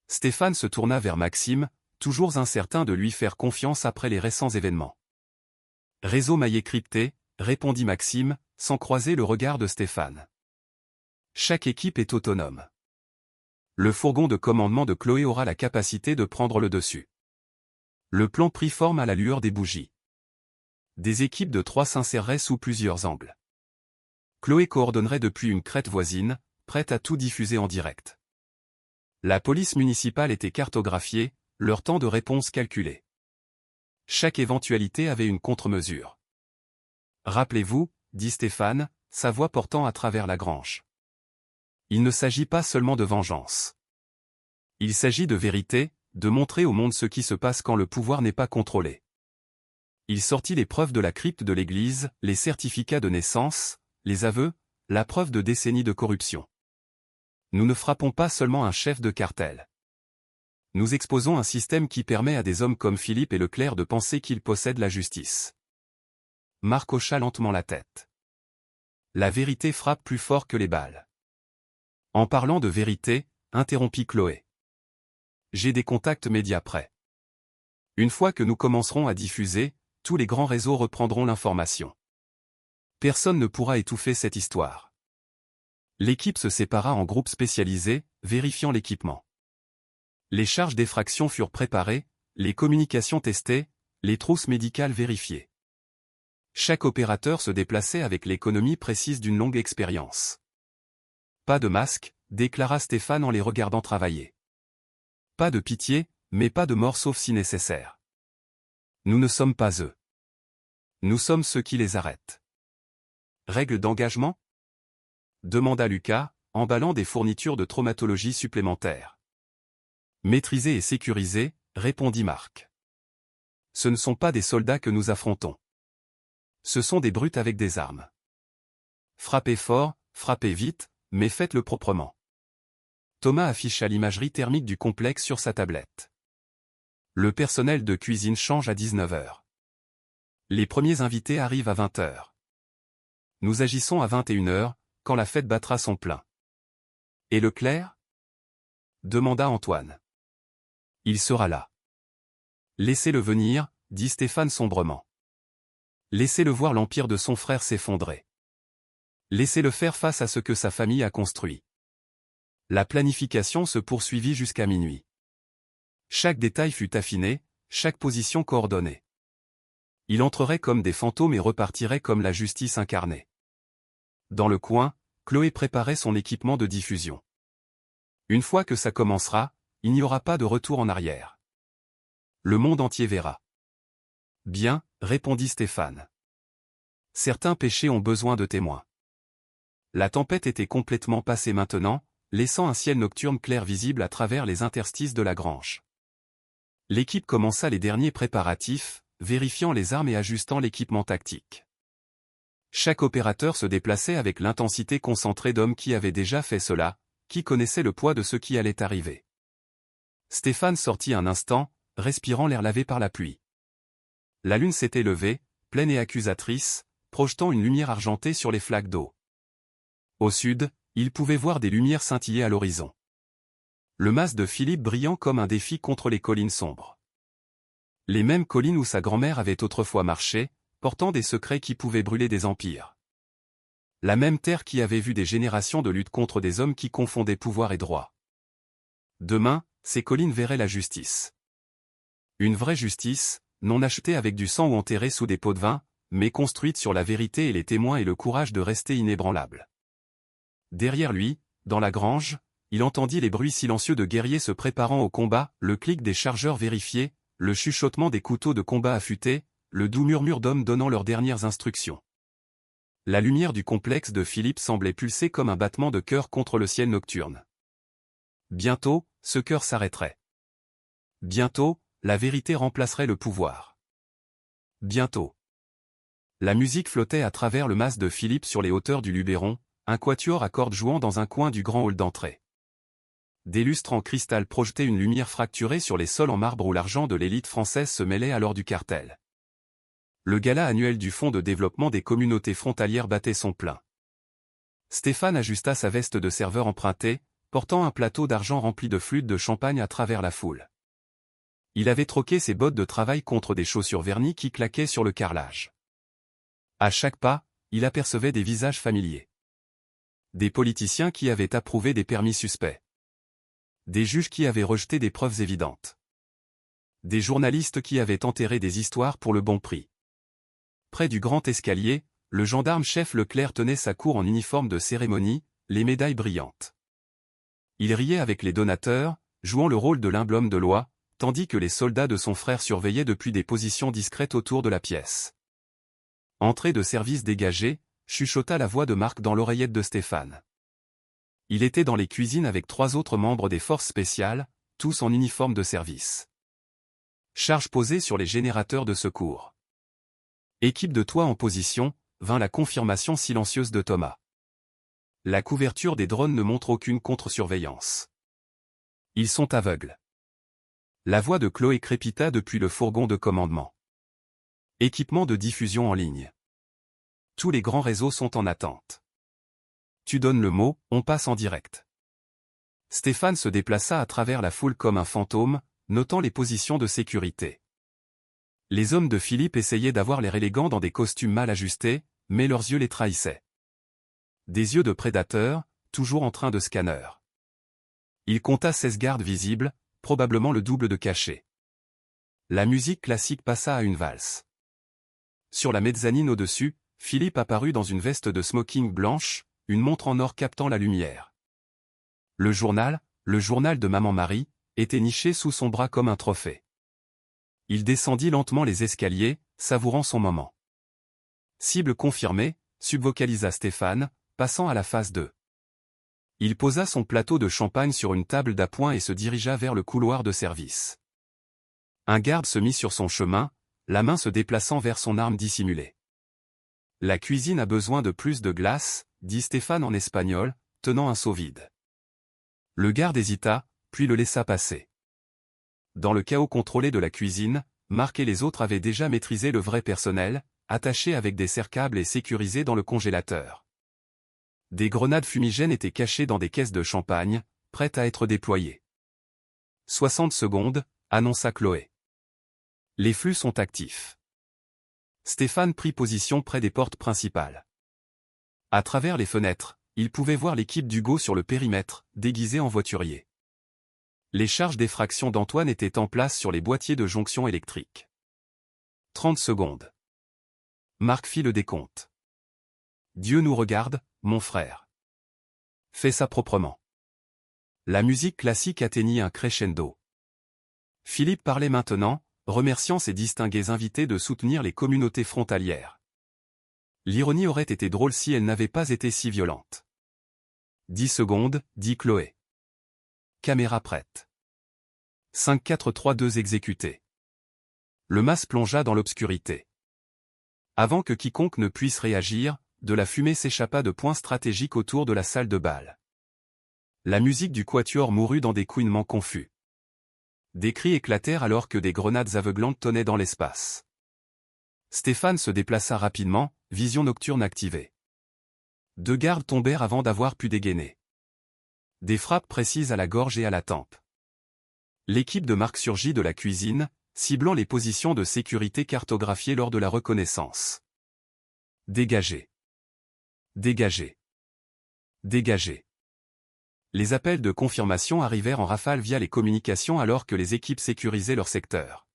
Stéphane se tourna vers Maxime, toujours incertain de lui faire confiance après les récents événements. Réseau maillé crypté, répondit Maxime, sans croiser le regard de Stéphane. Chaque équipe est autonome. Le fourgon de commandement de Chloé aura la capacité de prendre le dessus. Le plan prit forme à la lueur des bougies. Des équipes de 3 s'inséreraient sous plusieurs angles. Chloé coordonnerait depuis une crête voisine, prête à tout diffuser en direct. La police municipale était cartographiée, leur temps de réponse calculé. Chaque éventualité avait une contre-mesure. Rappelez-vous, dit Stéphane, sa voix portant à travers la grange. Il ne s'agit pas seulement de vengeance. Il s'agit de vérité, de montrer au monde ce qui se passe quand le pouvoir n'est pas contrôlé. Il sortit les preuves de la crypte de l'église, les certificats de naissance, les aveux, la preuve de décennies de corruption. Nous ne frappons pas seulement un chef de cartel. Nous exposons un système qui permet à des hommes comme Philippe et Leclerc de penser qu'ils possèdent la justice. Marc hocha lentement la tête. La vérité frappe plus fort que les balles. En parlant de vérité, interrompit Chloé. J'ai des contacts médias prêts. Une fois que nous commencerons à diffuser, tous les grands réseaux reprendront l'information. Personne ne pourra étouffer cette histoire. L'équipe se sépara en groupes spécialisés, vérifiant l'équipement. Les charges d'effraction furent préparées, les communications testées, les trousses médicales vérifiées. Chaque opérateur se déplaçait avec l'économie précise d'une longue expérience. Pas de masque, déclara Stéphane en les regardant travailler. Pas de pitié, mais pas de mort sauf si nécessaire. Nous ne sommes pas eux. Nous sommes ceux qui les arrêtent. Règle d'engagement? Demanda Lucas, emballant des fournitures de traumatologie supplémentaires. Maîtrisé et sécurisé, répondit Marc. Ce ne sont pas des soldats que nous affrontons. Ce sont des brutes avec des armes. Frappez fort, frappez vite, mais faites-le proprement. Thomas afficha l'imagerie thermique du complexe sur sa tablette. Le personnel de cuisine change à 19 h. Les premiers invités arrivent à 20 h. Nous agissons à 21 h, quand la fête battra son plein. Et Leclerc? Demanda Antoine. Il sera là. Laissez-le venir, dit Stéphane sombrement. Laissez-le voir l'empire de son frère s'effondrer. Laissez-le faire face à ce que sa famille a construit. La planification se poursuivit jusqu'à minuit. Chaque détail fut affiné, chaque position coordonnée. Il entrerait comme des fantômes et repartirait comme la justice incarnée. Dans le coin, Chloé préparait son équipement de diffusion. Une fois que ça commencera, il n'y aura pas de retour en arrière. Le monde entier verra. Bien, répondit Stéphane. Certains péchés ont besoin de témoins. La tempête était complètement passée maintenant, laissant un ciel nocturne clair visible à travers les interstices de la grange. L'équipe commença les derniers préparatifs, vérifiant les armes et ajustant l'équipement tactique. Chaque opérateur se déplaçait avec l'intensité concentrée d'hommes qui avaient déjà fait cela, qui connaissaient le poids de ce qui allait arriver. Stéphane sortit un instant, respirant l'air lavé par la pluie. La lune s'était levée, pleine et accusatrice, projetant une lumière argentée sur les flaques d'eau. Au sud, il pouvait voir des lumières scintiller à l'horizon. Le mas de Philippe brillant comme un défi contre les collines sombres. Les mêmes collines où sa grand-mère avait autrefois marché, portant des secrets qui pouvaient brûler des empires. La même terre qui avait vu des générations de lutte contre des hommes qui confondaient pouvoir et droit. Demain, ces collines verraient la justice. Une vraie justice, non achetée avec du sang ou enterrée sous des pots de vin, mais construite sur la vérité et les témoins et le courage de rester inébranlable. Derrière lui, dans la grange, il entendit les bruits silencieux de guerriers se préparant au combat, le clic des chargeurs vérifiés, le chuchotement des couteaux de combat affûtés, le doux murmure d'hommes donnant leurs dernières instructions. La lumière du complexe de Philippe semblait pulser comme un battement de cœur contre le ciel nocturne. Bientôt, ce cœur s'arrêterait. Bientôt, la vérité remplacerait le pouvoir. Bientôt. La musique flottait à travers le mas de Philippe sur les hauteurs du Luberon, un quatuor à cordes jouant dans un coin du grand hall d'entrée. Des lustres en cristal projetaient une lumière fracturée sur les sols en marbre où l'argent de l'élite française se mêlait alors du cartel. Le gala annuel du Fonds de développement des communautés frontalières battait son plein. Stéphane ajusta sa veste de serveur empruntée, portant un plateau d'argent rempli de flûtes de champagne à travers la foule. Il avait troqué ses bottes de travail contre des chaussures vernies qui claquaient sur le carrelage. À chaque pas, il apercevait des visages familiers. Des politiciens qui avaient approuvé des permis suspects. Des juges qui avaient rejeté des preuves évidentes. Des journalistes qui avaient enterré des histoires pour le bon prix. Près du grand escalier, le gendarme-chef Leclerc tenait sa cour en uniforme de cérémonie, les médailles brillantes. Il riait avec les donateurs, jouant le rôle de l'humble homme de loi, tandis que les soldats de son frère surveillaient depuis des positions discrètes autour de la pièce. Entrée de service dégagée, chuchota la voix de Marc dans l'oreillette de Stéphane. Il était dans les cuisines avec 3 autres membres des forces spéciales, tous en uniforme de service. Charge posée sur les générateurs de secours. Équipe de toit en position, vint la confirmation silencieuse de Thomas. La couverture des drones ne montre aucune contre-surveillance. Ils sont aveugles. La voix de Chloé crépita depuis le fourgon de commandement. Équipement de diffusion en ligne. Tous les grands réseaux sont en attente. Tu donnes le mot, on passe en direct. Stéphane se déplaça à travers la foule comme un fantôme, notant les positions de sécurité. Les hommes de Philippe essayaient d'avoir l'air élégants dans des costumes mal ajustés, mais leurs yeux les trahissaient. Des yeux de prédateurs, toujours en train de scanner. Il compta 16 gardes visibles, probablement le double de cachets. La musique classique passa à une valse. Sur la mezzanine au-dessus, Philippe apparut dans une veste de smoking blanche, une montre en or captant la lumière. Le journal de Maman Marie, était niché sous son bras comme un trophée. Il descendit lentement les escaliers, savourant son moment. Cible confirmée, subvocalisa Stéphane, passant à la phase 2. Il posa son plateau de champagne sur une table d'appoint et se dirigea vers le couloir de service. Un garde se mit sur son chemin, la main se déplaçant vers son arme dissimulée. La cuisine a besoin de plus de glace, dit Stéphane en espagnol, tenant un seau vide. Le garde hésita, puis le laissa passer. Dans le chaos contrôlé de la cuisine, Marc et les autres avaient déjà maîtrisé le vrai personnel, attaché avec des serre-câbles et sécurisé dans le congélateur. Des grenades fumigènes étaient cachées dans des caisses de champagne, prêtes à être déployées. 60 secondes, annonça Chloé. Les flux sont actifs. Stéphane prit position près des portes principales. À travers les fenêtres, il pouvait voir l'équipe d'Hugo sur le périmètre, déguisée en voiturier. Les charges d'effraction d'Antoine étaient en place sur les boîtiers de jonction électrique. 30 secondes. Marc fit le décompte. Dieu nous regarde, mon frère. Fais ça proprement. La musique classique atteignit un crescendo. Philippe parlait maintenant, remerciant ses distingués invités de soutenir les communautés frontalières. L'ironie aurait été drôle si elle n'avait pas été si violente. 10 secondes, dit Chloé. Caméra prête. 5 4 3 2 exécuté. Le mas plongea dans l'obscurité. Avant que quiconque ne puisse réagir, de la fumée s'échappa de points stratégiques autour de la salle de bal. La musique du quatuor mourut dans des couinements confus. Des cris éclatèrent alors que des grenades aveuglantes tonnaient dans l'espace. Stéphane se déplaça rapidement, vision nocturne activée. 2 gardes tombèrent avant d'avoir pu dégainer. Des frappes précises à la gorge et à la tempe. L'équipe de Marc surgit de la cuisine, ciblant les positions de sécurité cartographiées lors de la reconnaissance. Dégagez. Dégagez. Dégagez. Les appels de confirmation arrivèrent en rafale via les communications alors que les équipes sécurisaient leur secteur.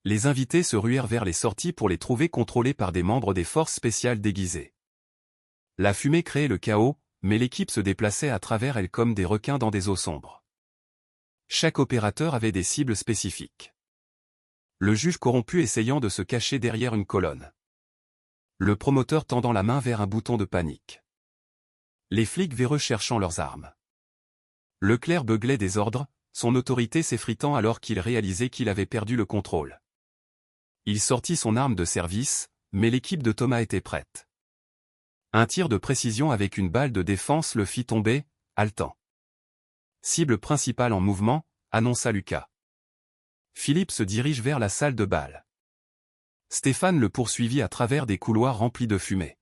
Les invités se ruèrent vers les sorties pour les trouver contrôlés par des membres des forces spéciales déguisées. La fumée créait le chaos, mais l'équipe se déplaçait à travers elle comme des requins dans des eaux sombres. Chaque opérateur avait des cibles spécifiques. Le juge corrompu essayant de se cacher derrière une colonne. Le promoteur tendant la main vers un bouton de panique. Les flics véreux cherchant leurs armes. Le clerc beuglait des ordres, son autorité s'effritant alors qu'il réalisait qu'il avait perdu le contrôle. Il sortit son arme de service, mais l'équipe de Thomas était prête. Un tir de précision avec une balle de défense le fit tomber, haletant. Cible principale en mouvement, annonça Lucas. Philippe se dirige vers la salle de bal. Stéphane le poursuivit à travers des couloirs remplis de fumée.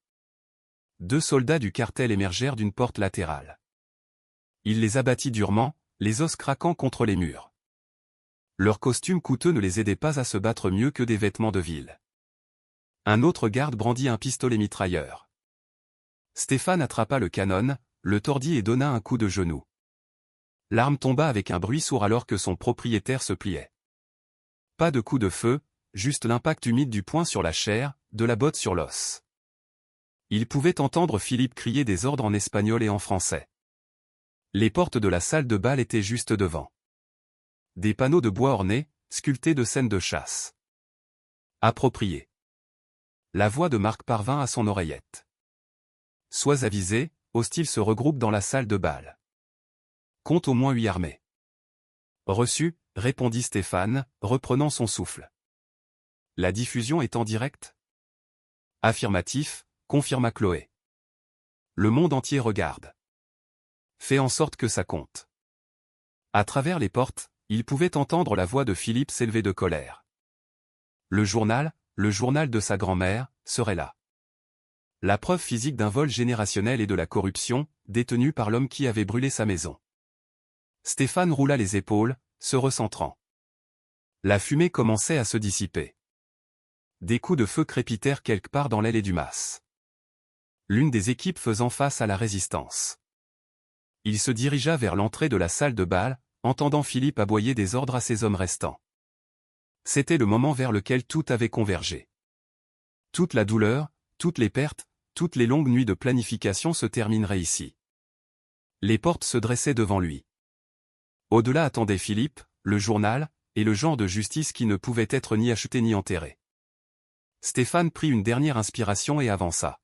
2 soldats du cartel émergèrent d'une porte latérale. Il les abattit durement, les os craquant contre les murs. Leur costume coûteux ne les aidait pas à se battre mieux que des vêtements de ville. Un autre garde brandit un pistolet mitrailleur. Stéphane attrapa le canon, le tordit et donna un coup de genou. L'arme tomba avec un bruit sourd alors que son propriétaire se pliait. Pas de coup de feu, juste l'impact humide du poing sur la chair, de la botte sur l'os. Il pouvait entendre Philippe crier des ordres en espagnol et en français. Les portes de la salle de bal étaient juste devant. Des panneaux de bois ornés, sculptés de scènes de chasse. Approprié. La voix de Marc parvint à son oreillette. Sois avisé, hostiles se regroupent dans la salle de bal. Compte au moins 8 armées. Reçu, répondit Stéphane, reprenant son souffle. La diffusion est en direct? Affirmatif, confirma Chloé. Le monde entier regarde. Fais en sorte que ça compte. À travers les portes, il pouvait entendre la voix de Philippe s'élever de colère. Le journal de sa grand-mère, serait là. La preuve physique d'un vol générationnel et de la corruption, détenue par l'homme qui avait brûlé sa maison. Stéphane roula les épaules, se recentrant. La fumée commençait à se dissiper. Des coups de feu crépitèrent quelque part dans l'aile du mas. L'une des équipes faisant face à la résistance. Il se dirigea vers l'entrée de la salle de bal, entendant Philippe aboyer des ordres à ses hommes restants. C'était le moment vers lequel tout avait convergé. Toute la douleur, toutes les pertes, toutes les longues nuits de planification se termineraient ici. Les portes se dressaient devant lui. Au-delà attendait Philippe, le journal, et le genre de justice qui ne pouvait être ni acheté ni enterré. Stéphane prit une dernière inspiration et avança.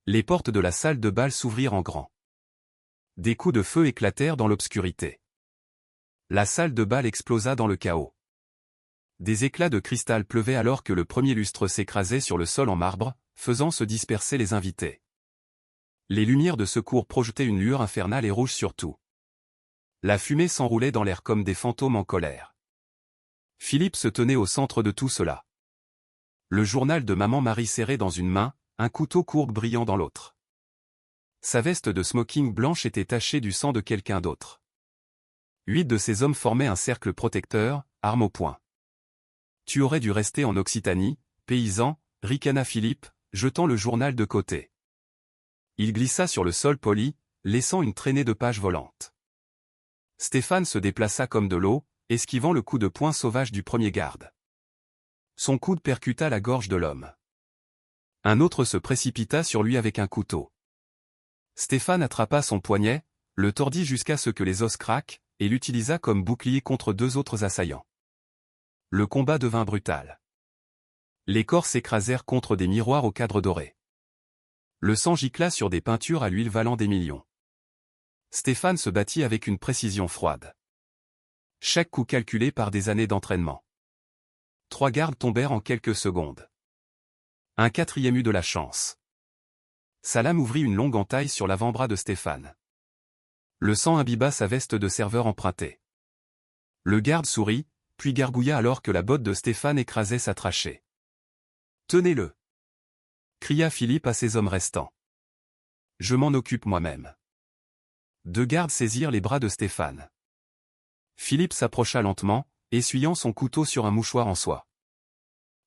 Les portes de la salle de bal s'ouvrirent en grand. Des coups de feu éclatèrent dans l'obscurité. La salle de bal explosa dans le chaos. Des éclats de cristal pleuvaient alors que le premier lustre s'écrasait sur le sol en marbre, faisant se disperser les invités. Les lumières de secours projetaient une lueur infernale et rouge sur tout. La fumée s'enroulait dans l'air comme des fantômes en colère. Philippe se tenait au centre de tout cela. Le journal de maman Marie serré dans une main, un couteau courbe brillant dans l'autre. Sa veste de smoking blanche était tachée du sang de quelqu'un d'autre. 8 de ces hommes formaient un cercle protecteur, arme au poing. Tu aurais dû rester en Occitanie, paysan, ricana Philippe, jetant le journal de côté. Il glissa sur le sol poli, laissant une traînée de pages volantes. Stéphane se déplaça comme de l'eau, esquivant le coup de poing sauvage du premier garde. Son coude percuta la gorge de l'homme. Un autre se précipita sur lui avec un couteau. Stéphane attrapa son poignet, le tordit jusqu'à ce que les os craquent, et l'utilisa comme bouclier contre 2 autres assaillants. Le combat devint brutal. Les corps s'écrasèrent contre des miroirs au cadre doré. Le sang gicla sur des peintures à l'huile valant des millions. Stéphane se battit avec une précision froide. Chaque coup calculé par des années d'entraînement. 3 gardes tombèrent en quelques secondes. Un 4e eut de la chance. Sa lame ouvrit une longue entaille sur l'avant-bras de Stéphane. Le sang imbiba sa veste de serveur empruntée. Le garde sourit, puis gargouilla alors que la botte de Stéphane écrasait sa trachée. « Tenez-le » cria Philippe à ses hommes restants. « Je m'en occupe moi-même. » 2 gardes saisirent les bras de Stéphane. Philippe s'approcha lentement, essuyant son couteau sur un mouchoir en soie.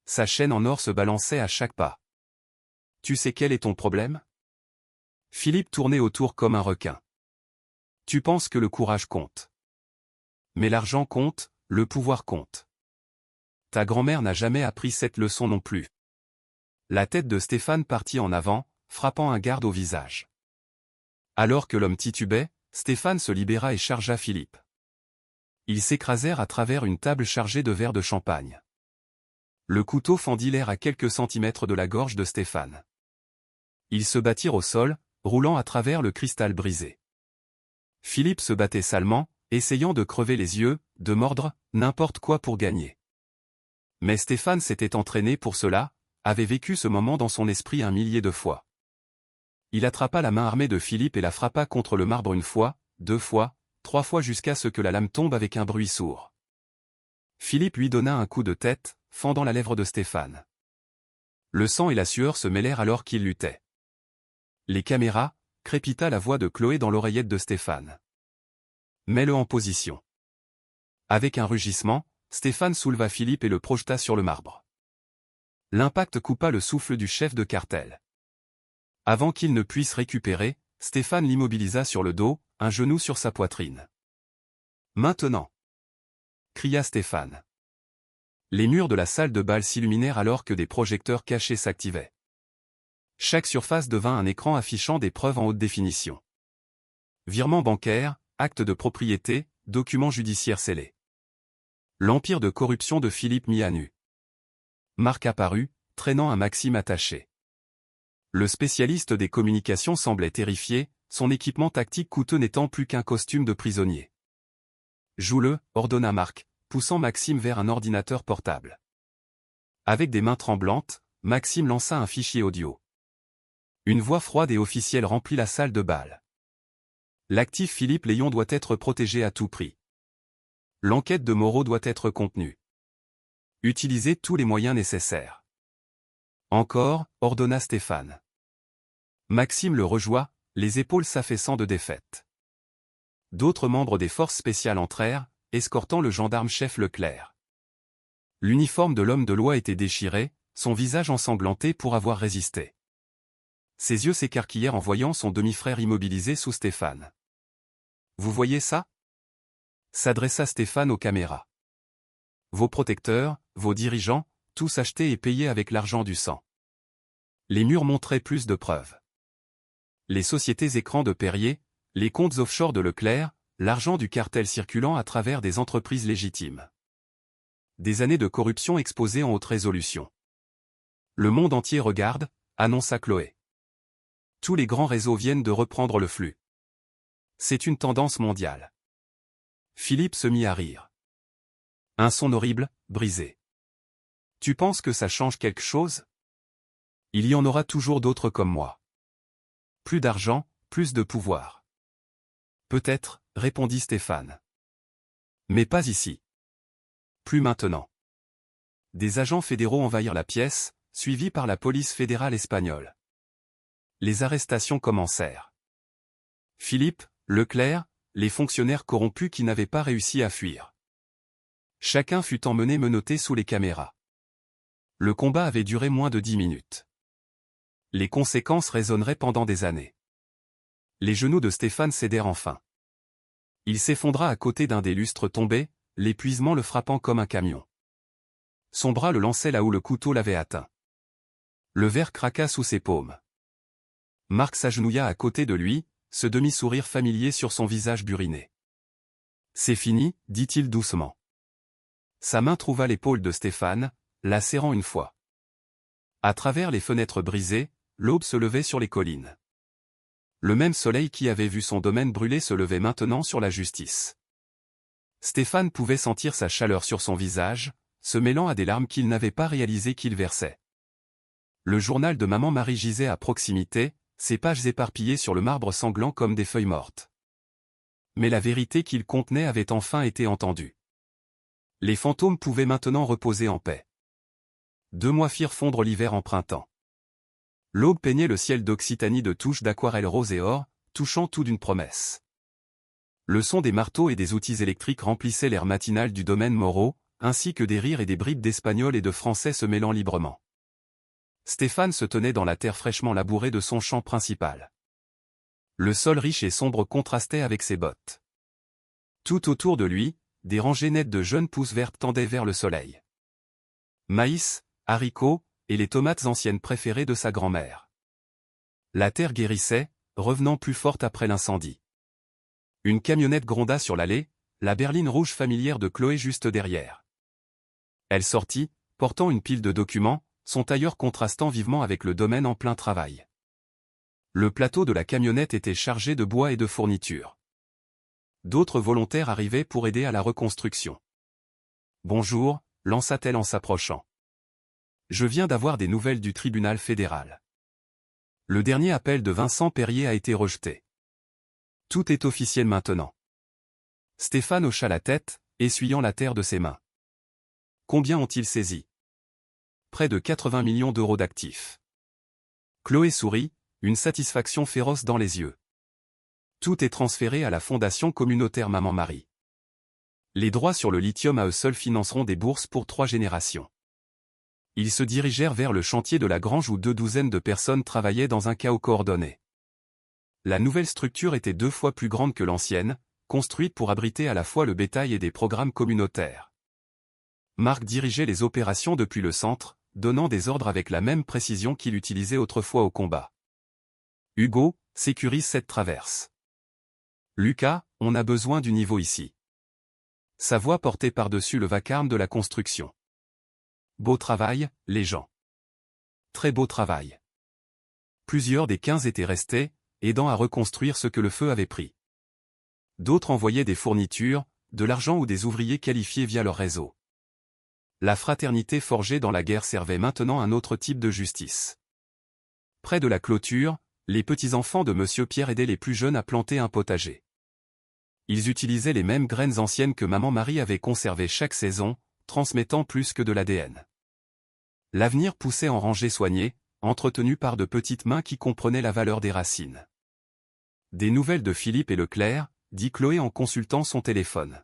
Sa chaîne en or se balançait à chaque pas. « Tu sais quel est ton problème » Philippe tournait autour comme un requin. « Tu penses que le courage compte. Mais l'argent compte, le pouvoir compte. Ta grand-mère n'a jamais appris cette leçon non plus. » La tête de Stéphane partit en avant, frappant un garde au visage. Alors que l'homme titubait, Stéphane se libéra et chargea Philippe. Ils s'écrasèrent à travers une table chargée de verres de champagne. Le couteau fendit l'air à quelques centimètres de la gorge de Stéphane. Ils se battirent au sol, roulant à travers le cristal brisé. Philippe se battait salement, essayant de crever les yeux, de mordre, n'importe quoi pour gagner. Mais Stéphane s'était entraîné pour cela, avait vécu ce moment dans son esprit 1 millier de fois. Il attrapa la main armée de Philippe et la frappa contre le marbre 1 fois, 2 fois, 3 fois jusqu'à ce que la lame tombe avec un bruit sourd. Philippe lui donna un coup de tête, fendant la lèvre de Stéphane. Le sang et la sueur se mêlèrent alors qu'il luttait. Les caméras, crépita la voix de Chloé dans l'oreillette de Stéphane. Mets-le en position. Avec un rugissement, Stéphane souleva Philippe et le projeta sur le marbre. L'impact coupa le souffle du chef de cartel. Avant qu'il ne puisse récupérer, Stéphane l'immobilisa sur le dos, un genou sur sa poitrine. « Maintenant !» cria Stéphane. Les murs de la salle de bal s'illuminèrent alors que des projecteurs cachés s'activaient. Chaque surface devint un écran affichant des preuves en haute définition. Virements bancaires, actes de propriété, documents judiciaires scellés. L'empire de corruption de Philippe mis à nu. Marc apparut, traînant un Maxime attaché. Le spécialiste des communications semblait terrifié, son équipement tactique coûteux n'étant plus qu'un costume de prisonnier. « Joue-le » ordonna Marc, poussant Maxime vers un ordinateur portable. Avec des mains tremblantes, Maxime lança un fichier audio. Une voix froide et officielle remplit la salle de bal. L'actif Philippe Léon doit être protégé à tout prix. L'enquête de Moreau doit être contenue. Utilisez tous les moyens nécessaires. Encore, ordonna Stéphane. Maxime le rejoint, les épaules s'affaissant de défaite. D'autres membres des forces spéciales entrèrent, escortant le gendarme-chef Leclerc. L'uniforme de l'homme de loi était déchiré, son visage ensanglanté pour avoir résisté. Ses yeux s'écarquillèrent en voyant son demi-frère immobilisé sous Stéphane. « Vous voyez ça » s'adressa Stéphane aux caméras. « Vos protecteurs, vos dirigeants, tous achetés et payés avec l'argent du sang. » Les murs montraient plus de preuves. Les sociétés écrans de Perrier, les comptes offshore de Leclerc, l'argent du cartel circulant à travers des entreprises légitimes. Des années de corruption exposées en haute résolution. Le monde entier regarde, annonça Chloé. Tous les grands réseaux viennent de reprendre le flux. C'est une tendance mondiale. Philippe se mit à rire. Un son horrible, brisé. Tu penses que ça change quelque chose? Il y en aura toujours d'autres comme moi. Plus d'argent, plus de pouvoir. Peut-être, répondit Stéphane. Mais pas ici. Plus maintenant. Des agents fédéraux envahirent la pièce, suivis par la police fédérale espagnole. Les arrestations commencèrent. Philippe, Leclerc, les fonctionnaires corrompus qui n'avaient pas réussi à fuir. Chacun fut emmené menotté sous les caméras. Le combat avait duré moins de 10 minutes. Les conséquences résonneraient pendant des années. Les genoux de Stéphane cédèrent enfin. Il s'effondra à côté d'un des lustres tombés, l'épuisement le frappant comme un camion. Son bras le lançait là où le couteau l'avait atteint. Le verre craqua sous ses paumes. Marc s'agenouilla à côté de lui, ce demi-sourire familier sur son visage buriné. C'est fini, dit-il doucement. Sa main trouva l'épaule de Stéphane, la serrant une fois. À travers les fenêtres brisées, l'aube se levait sur les collines. Le même soleil qui avait vu son domaine brûler se levait maintenant sur la justice. Stéphane pouvait sentir sa chaleur sur son visage, se mêlant à des larmes qu'il n'avait pas réalisé qu'il versait. Le journal de maman Marie gisait à proximité, ses pages éparpillées sur le marbre sanglant comme des feuilles mortes. Mais la vérité qu'il contenait avait enfin été entendue. Les fantômes pouvaient maintenant reposer en paix. 2 mois firent fondre l'hiver en printemps. L'aube peignait le ciel d'Occitanie de touches d'aquarelle rose et or, touchant tout d'une promesse. Le son des marteaux et des outils électriques remplissait l'air matinal du domaine Moreau, ainsi que des rires et des bribes d'espagnol et de français se mêlant librement. Stéphane se tenait dans la terre fraîchement labourée de son champ principal. Le sol riche et sombre contrastait avec ses bottes. Tout autour de lui, des rangées nettes de jeunes pousses vertes tendaient vers le soleil. Maïs, haricots, et les tomates anciennes préférées de sa grand-mère. La terre guérissait, revenant plus forte après l'incendie. Une camionnette gronda sur l'allée, la berline rouge familière de Chloé juste derrière. Elle sortit, portant une pile de documents, son tailleur contrastant vivement avec le domaine en plein travail. Le plateau de la camionnette était chargé de bois et de fournitures. D'autres volontaires arrivaient pour aider à la reconstruction. « Bonjour », lança-t-elle en s'approchant. « Je viens d'avoir des nouvelles du tribunal fédéral. Le dernier appel de Vincent Perrier a été rejeté. Tout est officiel maintenant. » Stéphane hocha la tête, essuyant la terre de ses mains. « Combien ont-ils saisi ? » Près de 80 millions d'euros d'actifs. Chloé sourit, une satisfaction féroce dans les yeux. Tout est transféré à la Fondation communautaire Maman Marie. Les droits sur le lithium à eux seuls financeront des bourses pour 3 générations. Ils se dirigèrent vers le chantier de la grange où 2 douzaines de personnes travaillaient dans un chaos coordonné. La nouvelle structure était 2 fois plus grande que l'ancienne, construite pour abriter à la fois le bétail et des programmes communautaires. Marc dirigeait les opérations depuis le centre, donnant des ordres avec la même précision qu'il utilisait autrefois au combat. Hugo, sécurise cette traverse. Lucas, on a besoin du niveau ici. Sa voix portait par-dessus le vacarme de la construction. Beau travail, les gens. Très beau travail. Plusieurs des 15 étaient restés, aidant à reconstruire ce que le feu avait pris. D'autres envoyaient des fournitures, de l'argent ou des ouvriers qualifiés via leur réseau. La fraternité forgée dans la guerre servait maintenant un autre type de justice. Près de la clôture, les petits-enfants de Monsieur Pierre aidaient les plus jeunes à planter un potager. Ils utilisaient les mêmes graines anciennes que Maman Marie avait conservées chaque saison, transmettant plus que de l'ADN. L'avenir poussait en rangées soignées, entretenues par de petites mains qui comprenaient la valeur des racines. Des nouvelles de Philippe et Leclerc, dit Chloé en consultant son téléphone.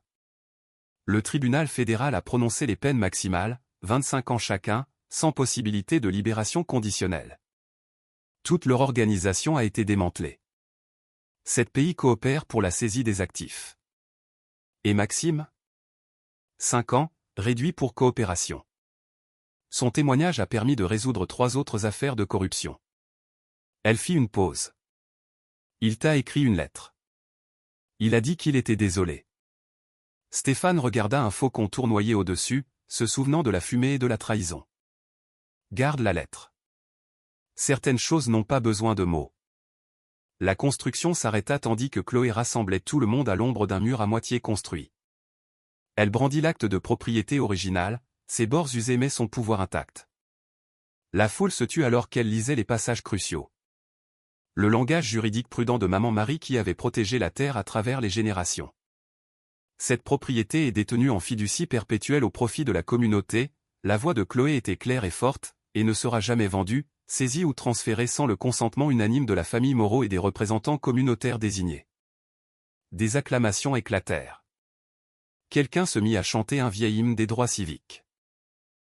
Le tribunal fédéral a prononcé les peines maximales, 25 ans chacun, sans possibilité de libération conditionnelle. Toute leur organisation a été démantelée. 7 pays coopèrent pour la saisie des actifs. Et Maxime ? 5 ans, réduit pour coopération. Son témoignage a permis de résoudre 3 autres affaires de corruption. Elle fit une pause. Il t'a écrit une lettre. Il a dit qu'il était désolé. Stéphane regarda un faucon tournoyer au-dessus, se souvenant de la fumée et de la trahison. Garde la lettre. Certaines choses n'ont pas besoin de mots. La construction s'arrêta tandis que Chloé rassemblait tout le monde à l'ombre d'un mur à moitié construit. Elle brandit l'acte de propriété original, ses bords usés mais son pouvoir intact. La foule se tut alors qu'elle lisait les passages cruciaux. Le langage juridique prudent de Maman Marie qui avait protégé la terre à travers les générations. Cette propriété est détenue en fiducie perpétuelle au profit de la communauté, la voix de Chloé était claire et forte, et ne sera jamais vendue, saisie ou transférée sans le consentement unanime de la famille Moreau et des représentants communautaires désignés. Des acclamations éclatèrent. Quelqu'un se mit à chanter un vieil hymne des droits civiques.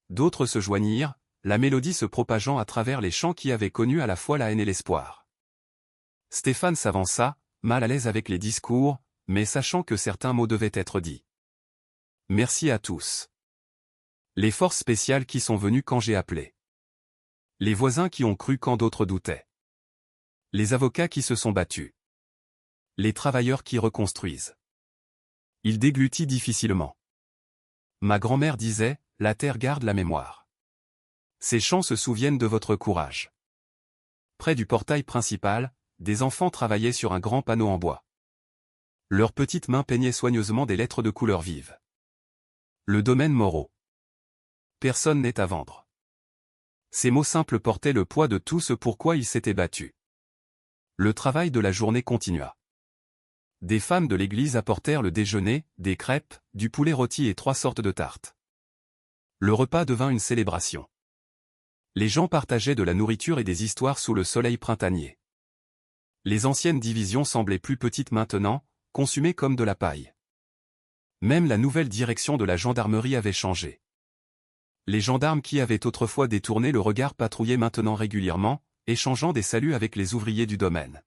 D'autres se joignirent, la mélodie se propageant à travers les chants qui avaient connu à la fois la haine et l'espoir. Stéphane s'avança, mal à l'aise avec les discours, mais sachant que certains mots devaient être dits. Merci à tous. Les forces spéciales qui sont venues quand j'ai appelé. Les voisins qui ont cru quand d'autres doutaient. Les avocats qui se sont battus. Les travailleurs qui reconstruisent. Il déglutit difficilement. Ma grand-mère disait, la terre garde la mémoire. Ces chants se souviennent de votre courage. Près du portail principal, des enfants travaillaient sur un grand panneau en bois. Leurs petites mains peignaient soigneusement des lettres de couleur vive. Le domaine Moreau. Personne n'est à vendre. Ces mots simples portaient le poids de tout ce pourquoi ils s'étaient battus. Le travail de la journée continua. Des femmes de l'église apportèrent le déjeuner, des crêpes, du poulet rôti et 3 sortes de tartes. Le repas devint une célébration. Les gens partageaient de la nourriture et des histoires sous le soleil printanier. Les anciennes divisions semblaient plus petites maintenant, consumées comme de la paille. Même la nouvelle direction de la gendarmerie avait changé. Les gendarmes qui avaient autrefois détourné le regard patrouillaient maintenant régulièrement, échangeant des saluts avec les ouvriers du domaine.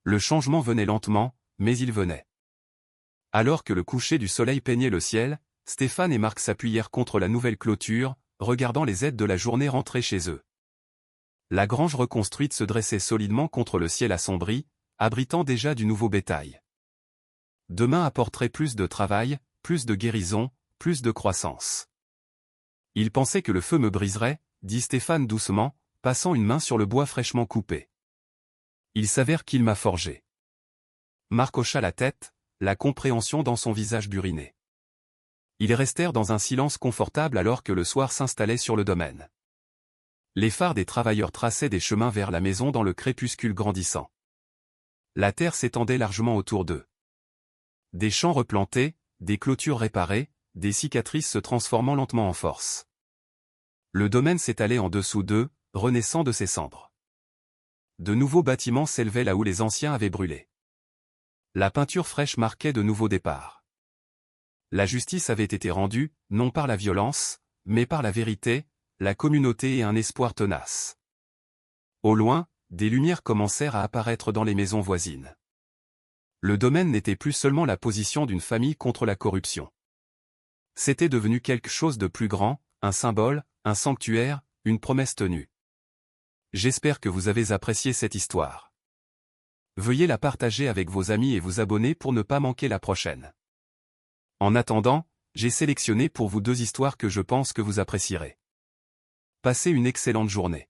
Le changement venait lentement, mais il venait. Alors que le coucher du soleil peignait le ciel, Stéphane et Marc s'appuyèrent contre la nouvelle clôture, regardant les aides de la journée rentrer chez eux. La grange reconstruite se dressait solidement contre le ciel assombri, abritant déjà du nouveau bétail. Demain apporterait plus de travail, plus de guérison, plus de croissance. Il pensait que le feu me briserait, dit Stéphane doucement, passant une main sur le bois fraîchement coupé. Il s'avère qu'il m'a forgé. Marc hocha la tête, la compréhension dans son visage buriné. Ils restèrent dans un silence confortable alors que le soir s'installait sur le domaine. Les phares des travailleurs traçaient des chemins vers la maison dans le crépuscule grandissant. La terre s'étendait largement autour d'eux. Des champs replantés, des clôtures réparées, des cicatrices se transformant lentement en force. Le domaine s'étalait en dessous d'eux, renaissant de ses cendres. De nouveaux bâtiments s'élevaient là où les anciens avaient brûlé. La peinture fraîche marquait de nouveaux départs. La justice avait été rendue, non par la violence, mais par la vérité, la communauté et un espoir tenace. Au loin, des lumières commencèrent à apparaître dans les maisons voisines. Le domaine n'était plus seulement la position d'une famille contre la corruption. C'était devenu quelque chose de plus grand, un symbole, un sanctuaire, une promesse tenue. J'espère que vous avez apprécié cette histoire. Veuillez la partager avec vos amis et vous abonner pour ne pas manquer la prochaine. En attendant, j'ai sélectionné pour vous 2 histoires que je pense que vous apprécierez. Passez une excellente journée.